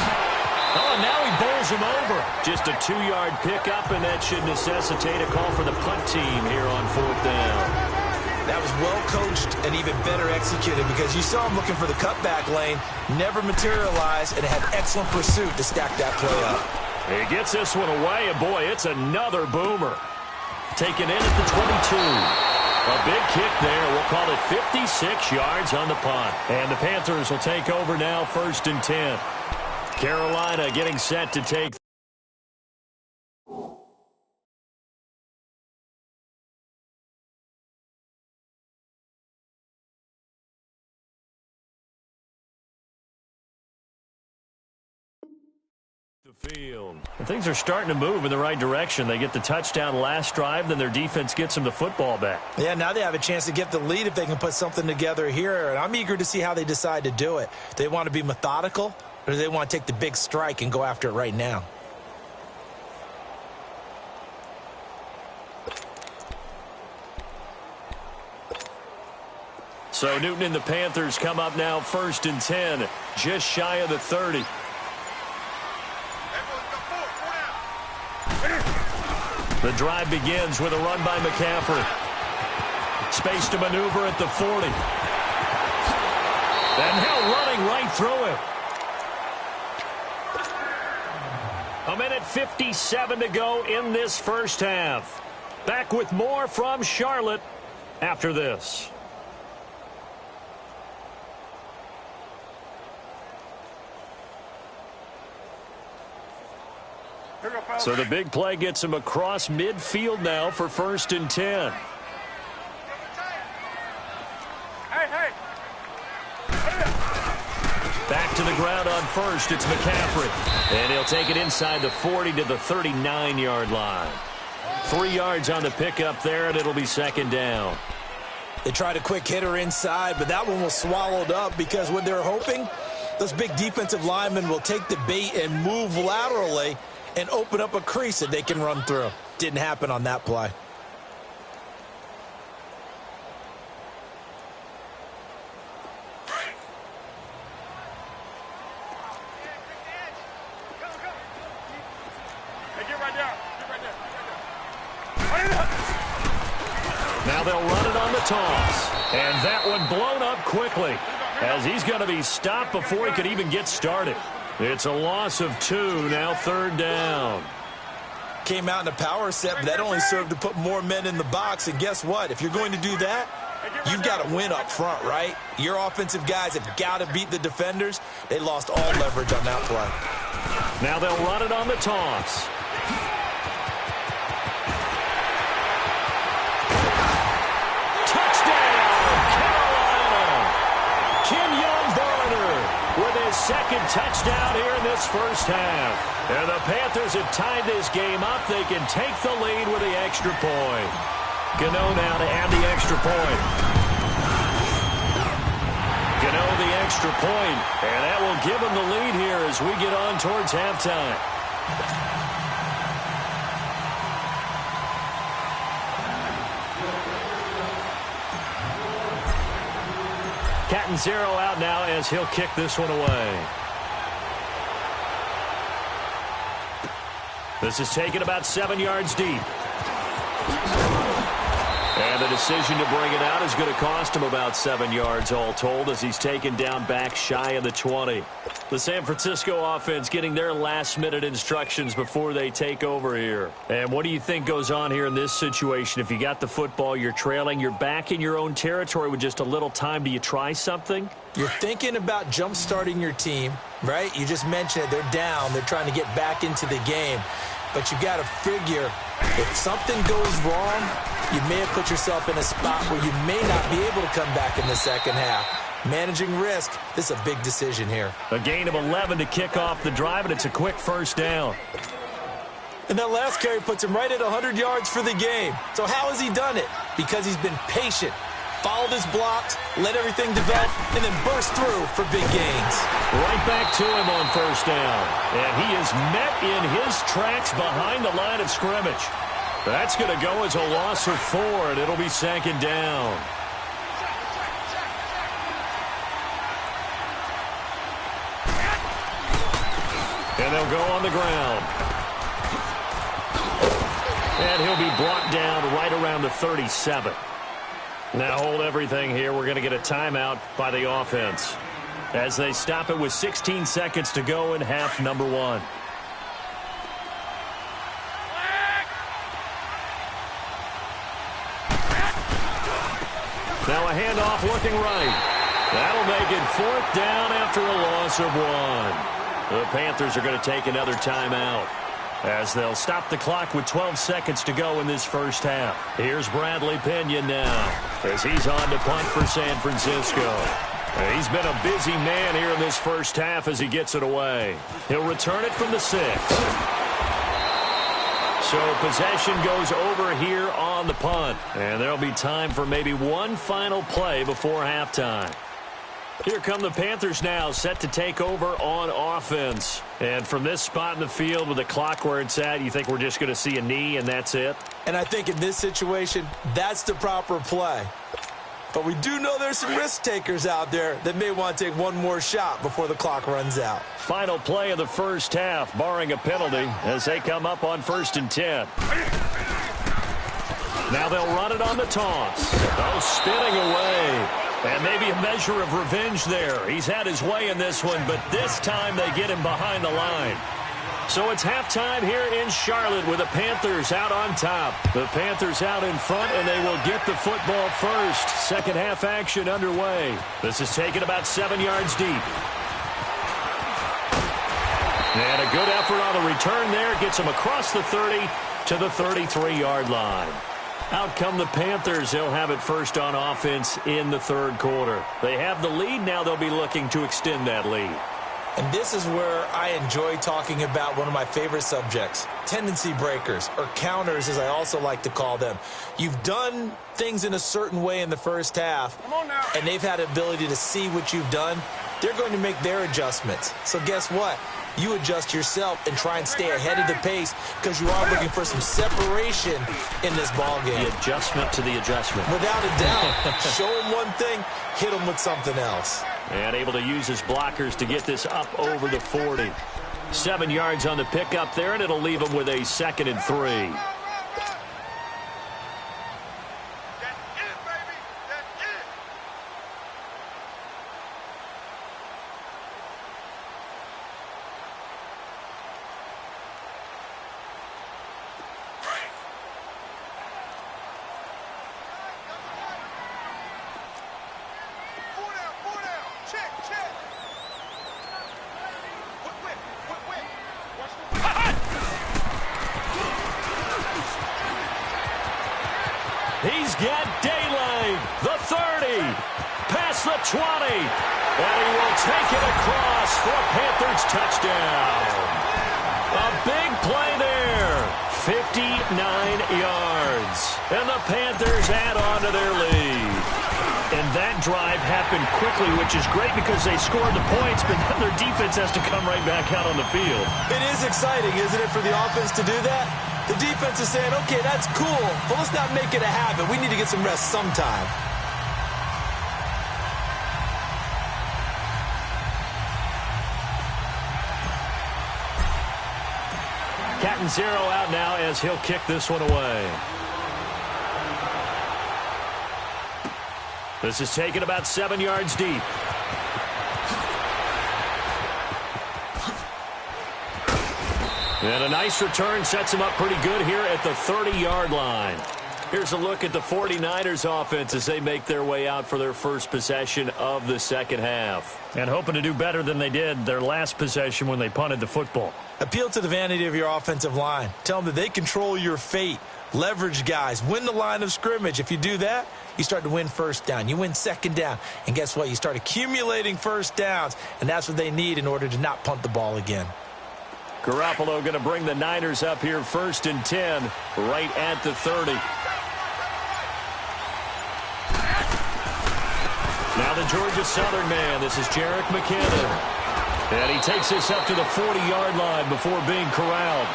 [SPEAKER 1] Oh, and now he bowls him over. Just a 2-yard pickup, and that should necessitate a call for the punt team here on 4th down.
[SPEAKER 2] That was well coached and even better executed because you saw him looking for the cutback lane, never materialized, and had excellent pursuit to stack that play up.
[SPEAKER 1] He gets this one away, and boy, it's another boomer. Taken in at the 22. A big kick there. We'll call it 56 yards on the punt. And the Panthers will take over now, 1st and 10. Carolina getting set to take Field. And things are starting to move in the right direction. They get the touchdown last drive, then their defense gets them the football back.
[SPEAKER 2] Yeah, now they have a chance to get the lead if they can put something together here, and I'm eager to see how they decide to do it. Do they want to be methodical, or do they want to take the big strike and go after it right now?
[SPEAKER 1] So Newton and the Panthers come up now 1st and 10, just shy of the 30. The drive begins with a run by McCaffrey. Space to maneuver at the 40. And now running right through it. A minute 57 to go in this first half. Back with more from Charlotte after this. So the big play gets him across midfield now for 1st and 10. Back to the ground on first. It's McCaffrey. And he'll take it inside the 40 to the 39-yard line. 3 yards on the pickup there, and it'll be 2nd down.
[SPEAKER 2] They tried a quick hitter inside, but that one was swallowed up because what they're hoping, those big defensive linemen will take the bait and move laterally and open up a crease that they can run through. Didn't happen on that play.
[SPEAKER 1] Now they'll run it on the toss. And that one blown up quickly as he's going to be stopped before he could even get started. It's a loss of 2, now 3rd down.
[SPEAKER 2] Came out in a power set, but that only served to put more men in the box. And guess what? If you're going to do that, you've got to win up front, right? Your offensive guys have got to beat the defenders. They lost all leverage on that play.
[SPEAKER 1] Now they'll run it on the toss. Second touchdown here in this first half. And the Panthers have tied this game up. They can take the lead with the extra point. Gano now to add the extra point. Gano the extra point. And that will give them the lead here as we get on towards halftime. Catanzaro out now as he'll kick this one away. This is taken about 7 yards deep. And the decision to bring it out is going to cost him about 7 yards all told as he's taken down back shy of the 20. The San Francisco offense getting their last-minute instructions before they take over here. And what do you think goes on here in this situation? If you got the football, you're trailing, you're back in your own territory with just a little time. Do you try something?
[SPEAKER 2] You're thinking about jump-starting your team, right? You just mentioned it. They're down. They're trying to get back into the game. But you got to figure if something goes wrong, you may have put yourself in a spot where you may not be able to come back in the second half. Managing risk, this is a big decision here.
[SPEAKER 1] A gain of 11 to kick off the drive, and it's a quick first down.
[SPEAKER 2] And that last carry puts him right at 100 yards for the game. So how has he done it? Because he's been patient, followed his blocks, let everything develop, and then burst through for big gains.
[SPEAKER 1] Right back to him on first down. And he is met in his tracks behind the line of scrimmage. That's going to go as a loss of 4, and it'll be 2nd down. And they'll go on the ground. And he'll be brought down right around the 37. Now hold everything here. We're going to get a timeout by the offense as they stop it with 16 seconds to go in half number 1. Now a handoff looking right. That'll make it 4th down after a loss of 1. The Panthers are going to take another timeout as they'll stop the clock with 12 seconds to go in this first half. Here's Bradley Pinion now as he's on to punt for San Francisco. He's been a busy man here in this first half as he gets it away. He'll return it from the 6. So possession goes over here on the punt. And there'll be time for maybe one final play before halftime. Here come the Panthers now, set to take over on offense. And from this spot in the field with the clock where it's at, you think we're just going to see a knee and that's it?
[SPEAKER 2] And I think in this situation, that's the proper play. But we do know there's some risk takers out there that may want to take one more shot before the clock runs out.
[SPEAKER 1] Final play of the first half, barring a penalty, as they come up on 1st and 10. Now they'll run it on the toss. Oh, spinning away. And maybe a measure of revenge there. He's had his way in this one, but this time they get him behind the line. So it's halftime here in Charlotte with the Panthers out on top. The Panthers out in front, and they will get the football first. Second half action underway. This is taken about 7 yards deep. And a good effort on the return there. Gets him across the 30 to the 33-yard line. Out come the Panthers. They'll have it first on offense in the third quarter. They have the lead. Now they'll be looking to extend that lead.
[SPEAKER 2] And this is where I enjoy talking about one of my favorite subjects, tendency breakers, or counters as I also like to call them. You've done things in a certain way in the first half, and they've had the ability to see what you've done. They're going to make their adjustments. So guess what? You adjust yourself and try and stay ahead of the pace because you are looking for some separation in this ball game.
[SPEAKER 1] The adjustment to the adjustment.
[SPEAKER 2] Without a doubt. Show them one thing, hit them with something else.
[SPEAKER 1] And able to use his blockers to get this up over the 40. 7 yards on the pickup there, and it'll leave him with a 2nd and 3. He's got daylight. The 30. Past the 20. And he will take it across for a Panthers touchdown. A big play there. 59 yards. And the Panthers add on to their lead. And that drive happened quickly, which is great because they scored the points, but then their defense has to come right back out on the field.
[SPEAKER 2] It is exciting, isn't it, for the offense to do that? The defense is saying, okay, that's cool, but let's not make it a habit. We need to get some rest sometime.
[SPEAKER 1] Cat and zero out now as he'll kick this one away. This is taken about 7 yards deep. And a nice return sets him up pretty good here at the 30-yard line. Here's a look at the 49ers offense as they make their way out for their first possession of the second half. And hoping to do better than they did their last possession when they punted the football.
[SPEAKER 2] Appeal to the vanity of your offensive line. Tell them that they control your fate. Leverage guys. Win the line of scrimmage. If you do that, you start to win first down. You win second down. And guess what? You start accumulating first downs. And that's what they need in order to not punt the ball again.
[SPEAKER 1] Garoppolo going to bring the Niners up here 1st and 10 right at the 30. Now the Georgia Southern man. This is Jerick McKinnon. And he takes this up to the 40-yard line before being corralled.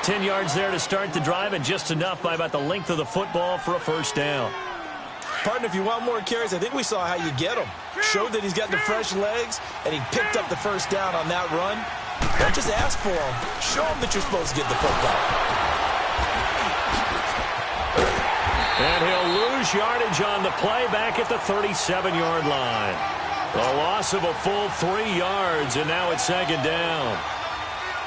[SPEAKER 1] 10 yards there to start the drive and just enough by about the length of the football for a first down.
[SPEAKER 2] Partner, if you want more carries, I think we saw how you get them. Showed that he's got the fresh legs, and he picked up the first down on that run. Don't just ask for them. Show them that you're supposed to get the football.
[SPEAKER 1] And he'll lose yardage on the play back at the 37-yard line. A loss of a full 3 yards, and now it's 2nd down.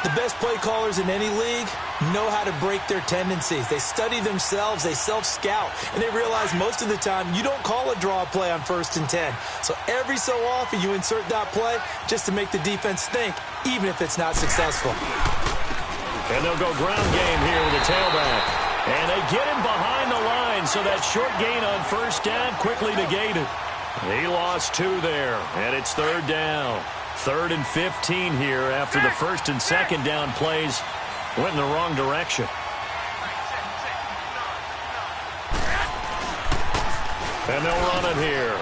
[SPEAKER 2] The best play callers in any league know how to break their tendencies. They study themselves, they self-scout, and they realize most of the time you don't call a draw play on 1st and 10. So every so often you insert that play just to make the defense think, even if it's not successful.
[SPEAKER 1] And they'll go ground game here with a tailback. And they get him behind the line, so that short gain on 1st down quickly negated. He lost 2 there, and it's 3rd down. 3rd and 15 here after the 1st and 2nd down plays went in the wrong direction. And they'll run it here.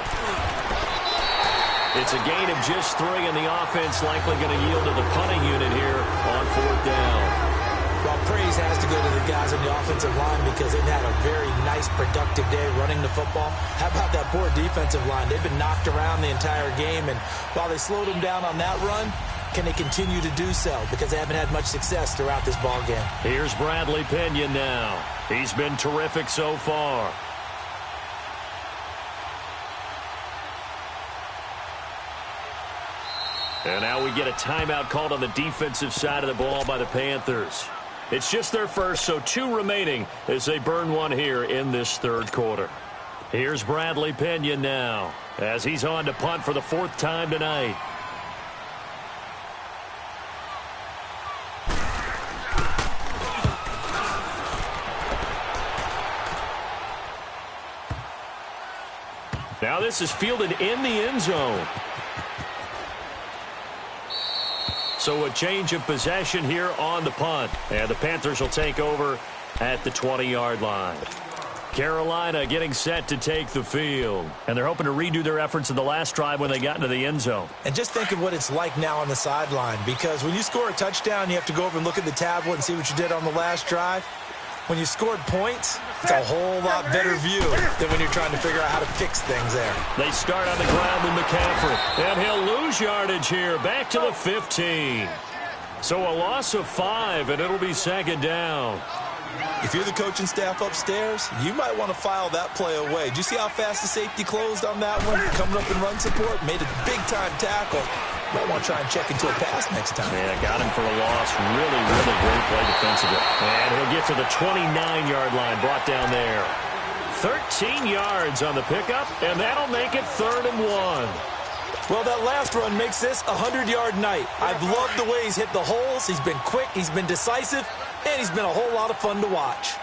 [SPEAKER 1] It's a gain of just 3, and the offense likely going to yield to the punting unit here on 4th down.
[SPEAKER 2] Well, praise has to go to the guys on the offensive line because they've had a very nice, productive day running the football. How about that poor defensive line? They've been knocked around the entire game, and while they slowed them down on that run, can they continue to do so? Because they haven't had much success throughout this ball game.
[SPEAKER 1] Here's Bradley Pena now. He's been terrific so far. And now we get a timeout called on the defensive side of the ball by the Panthers. It's just their first, so 2 remaining as they burn 1 here in this 3rd quarter. Here's Bradley Pena now as he's on to punt for the 4th time tonight. Now this is fielded in the end zone. So a change of possession here on the punt. And the Panthers will take over at the 20-yard line. Carolina getting set to take the field. And they're hoping to redo their efforts in the last drive when they got into the end zone.
[SPEAKER 2] And just think of what it's like now on the sideline. Because when you score a touchdown, you have to go over and look at the tablet and see what you did on the last drive. When you scored points, it's a whole lot better view than when you're trying to figure out how to fix things there.
[SPEAKER 1] They start on the ground with McCaffrey. And he'll lose yardage here. Back to the 15. So a loss of 5, and it'll be 2nd down.
[SPEAKER 2] If you're the coaching staff upstairs, you might want to file that play away. Did you see how fast the safety closed on that one? Coming up in run support, made a big-time tackle. Might want to try and check into a pass next time.
[SPEAKER 1] Yeah, got him for a loss. Really, really great play defensively. And he'll get to the 29-yard line, brought down there. 13 yards on the pickup, and that'll make it 3rd and 1.
[SPEAKER 2] Well, that last run makes this a 100-yard night. I've loved the way he's hit the holes. He's been quick, he's been decisive, and he's been a whole lot of fun to watch.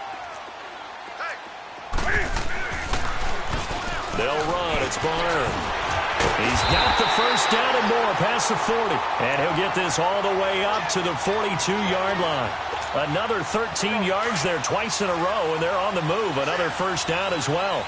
[SPEAKER 1] They'll run. It's Barner. He's got the 1st down and more past the 40. And he'll get this all the way up to the 42-yard line. Another 13 yards there twice in a row, and they're on the move. Another 1st down as well.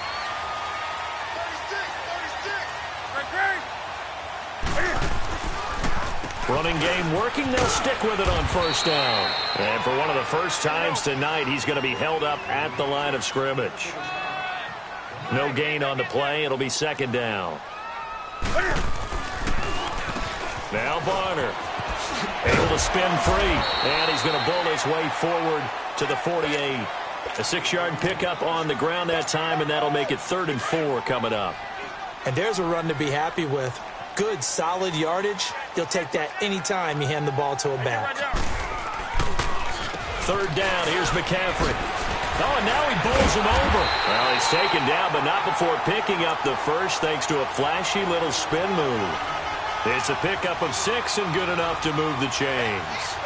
[SPEAKER 1] Running game working. They'll stick with it on 1st down. And for one of the first times tonight, he's going to be held up at the line of scrimmage. No gain on the play. It'll be 2nd down. Now Barner. Able to spin free. And he's going to bull his way forward to the 48. A 6-yard pickup on the ground that time, and that'll make it 3rd and 4 coming up.
[SPEAKER 2] And there's a run to be happy with. Good, solid yardage. You'll take that anytime you hand the ball to a back.
[SPEAKER 1] 3rd down. Here's McCaffrey. Oh, and now he bowls him over. Well, he's taken down, but not before picking up the first thanks to a flashy little spin move. It's a pickup of 6 and good enough to move the chains.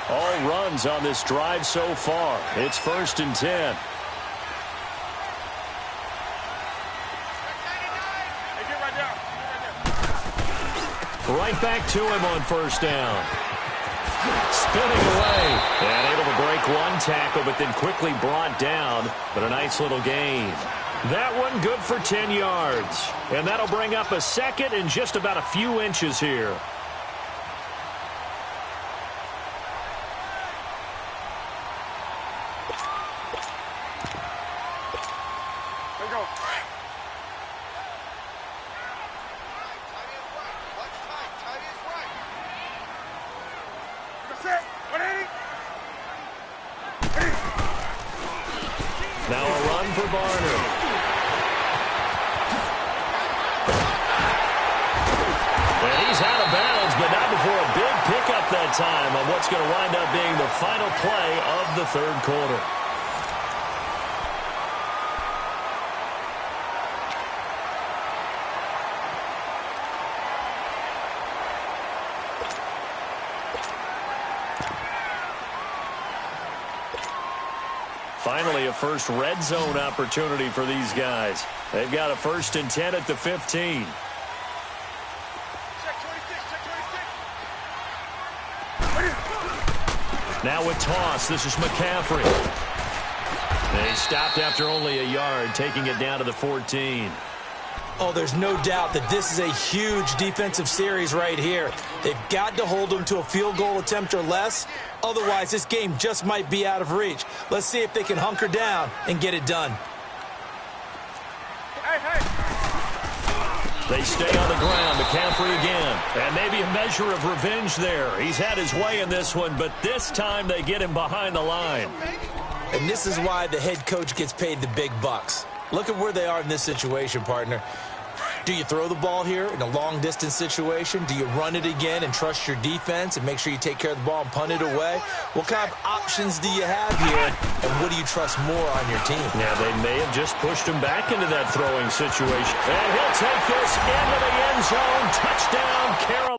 [SPEAKER 1] All runs on this drive so far. It's 1st and 10. Right back to him on 1st down. Spinning away. And able to break one tackle, but then quickly brought down. But a nice little gain. That one good for 10 yards. And that'll bring up a 2nd and just about a few inches here. Now a run for Barner. And he's out of bounds, but not before a big pickup that time on what's going to wind up being the final play of the 3rd quarter. Finally, a first red zone opportunity for these guys. They've got a 1st and 10 at the 15. Now with toss, this is McCaffrey. They stopped after only a yard, taking it down to the 14.
[SPEAKER 2] Oh, there's no doubt that this is a huge defensive series right here. They've got to hold them to a field goal attempt or less. Otherwise, this game just might be out of reach. Let's see if they can hunker down and get it done.
[SPEAKER 1] They stay on the ground. McCaffrey again. And maybe a measure of revenge there. He's had his way in this one, but this time they get him behind the line.
[SPEAKER 2] And this is why the head coach gets paid the big bucks. Look at where they are in this situation, partner. Do you throw the ball here in a long-distance situation? Do you run it again and trust your defense and make sure you take care of the ball and punt it away? What kind of options do you have here, and what do you trust more on your team?
[SPEAKER 1] Yeah, they may have just pushed him back into that throwing situation. And he'll take this into the end zone. Touchdown, Carolina.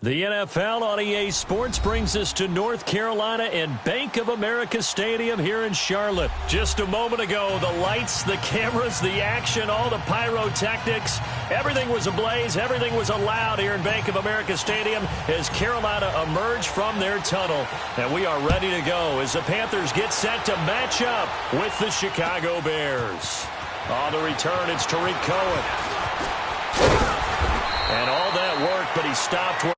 [SPEAKER 1] The NFL on EA Sports brings us to North Carolina and Bank of America Stadium here in Charlotte. Just a moment ago, the lights, the cameras, the action, all the pyrotechnics, everything was ablaze, everything was allowed here in Bank of America Stadium as Carolina emerged from their tunnel. And we are ready to go as the Panthers get set to match up with the Chicago Bears. On the return, it's Tariq Cohen. And all that work, but he stopped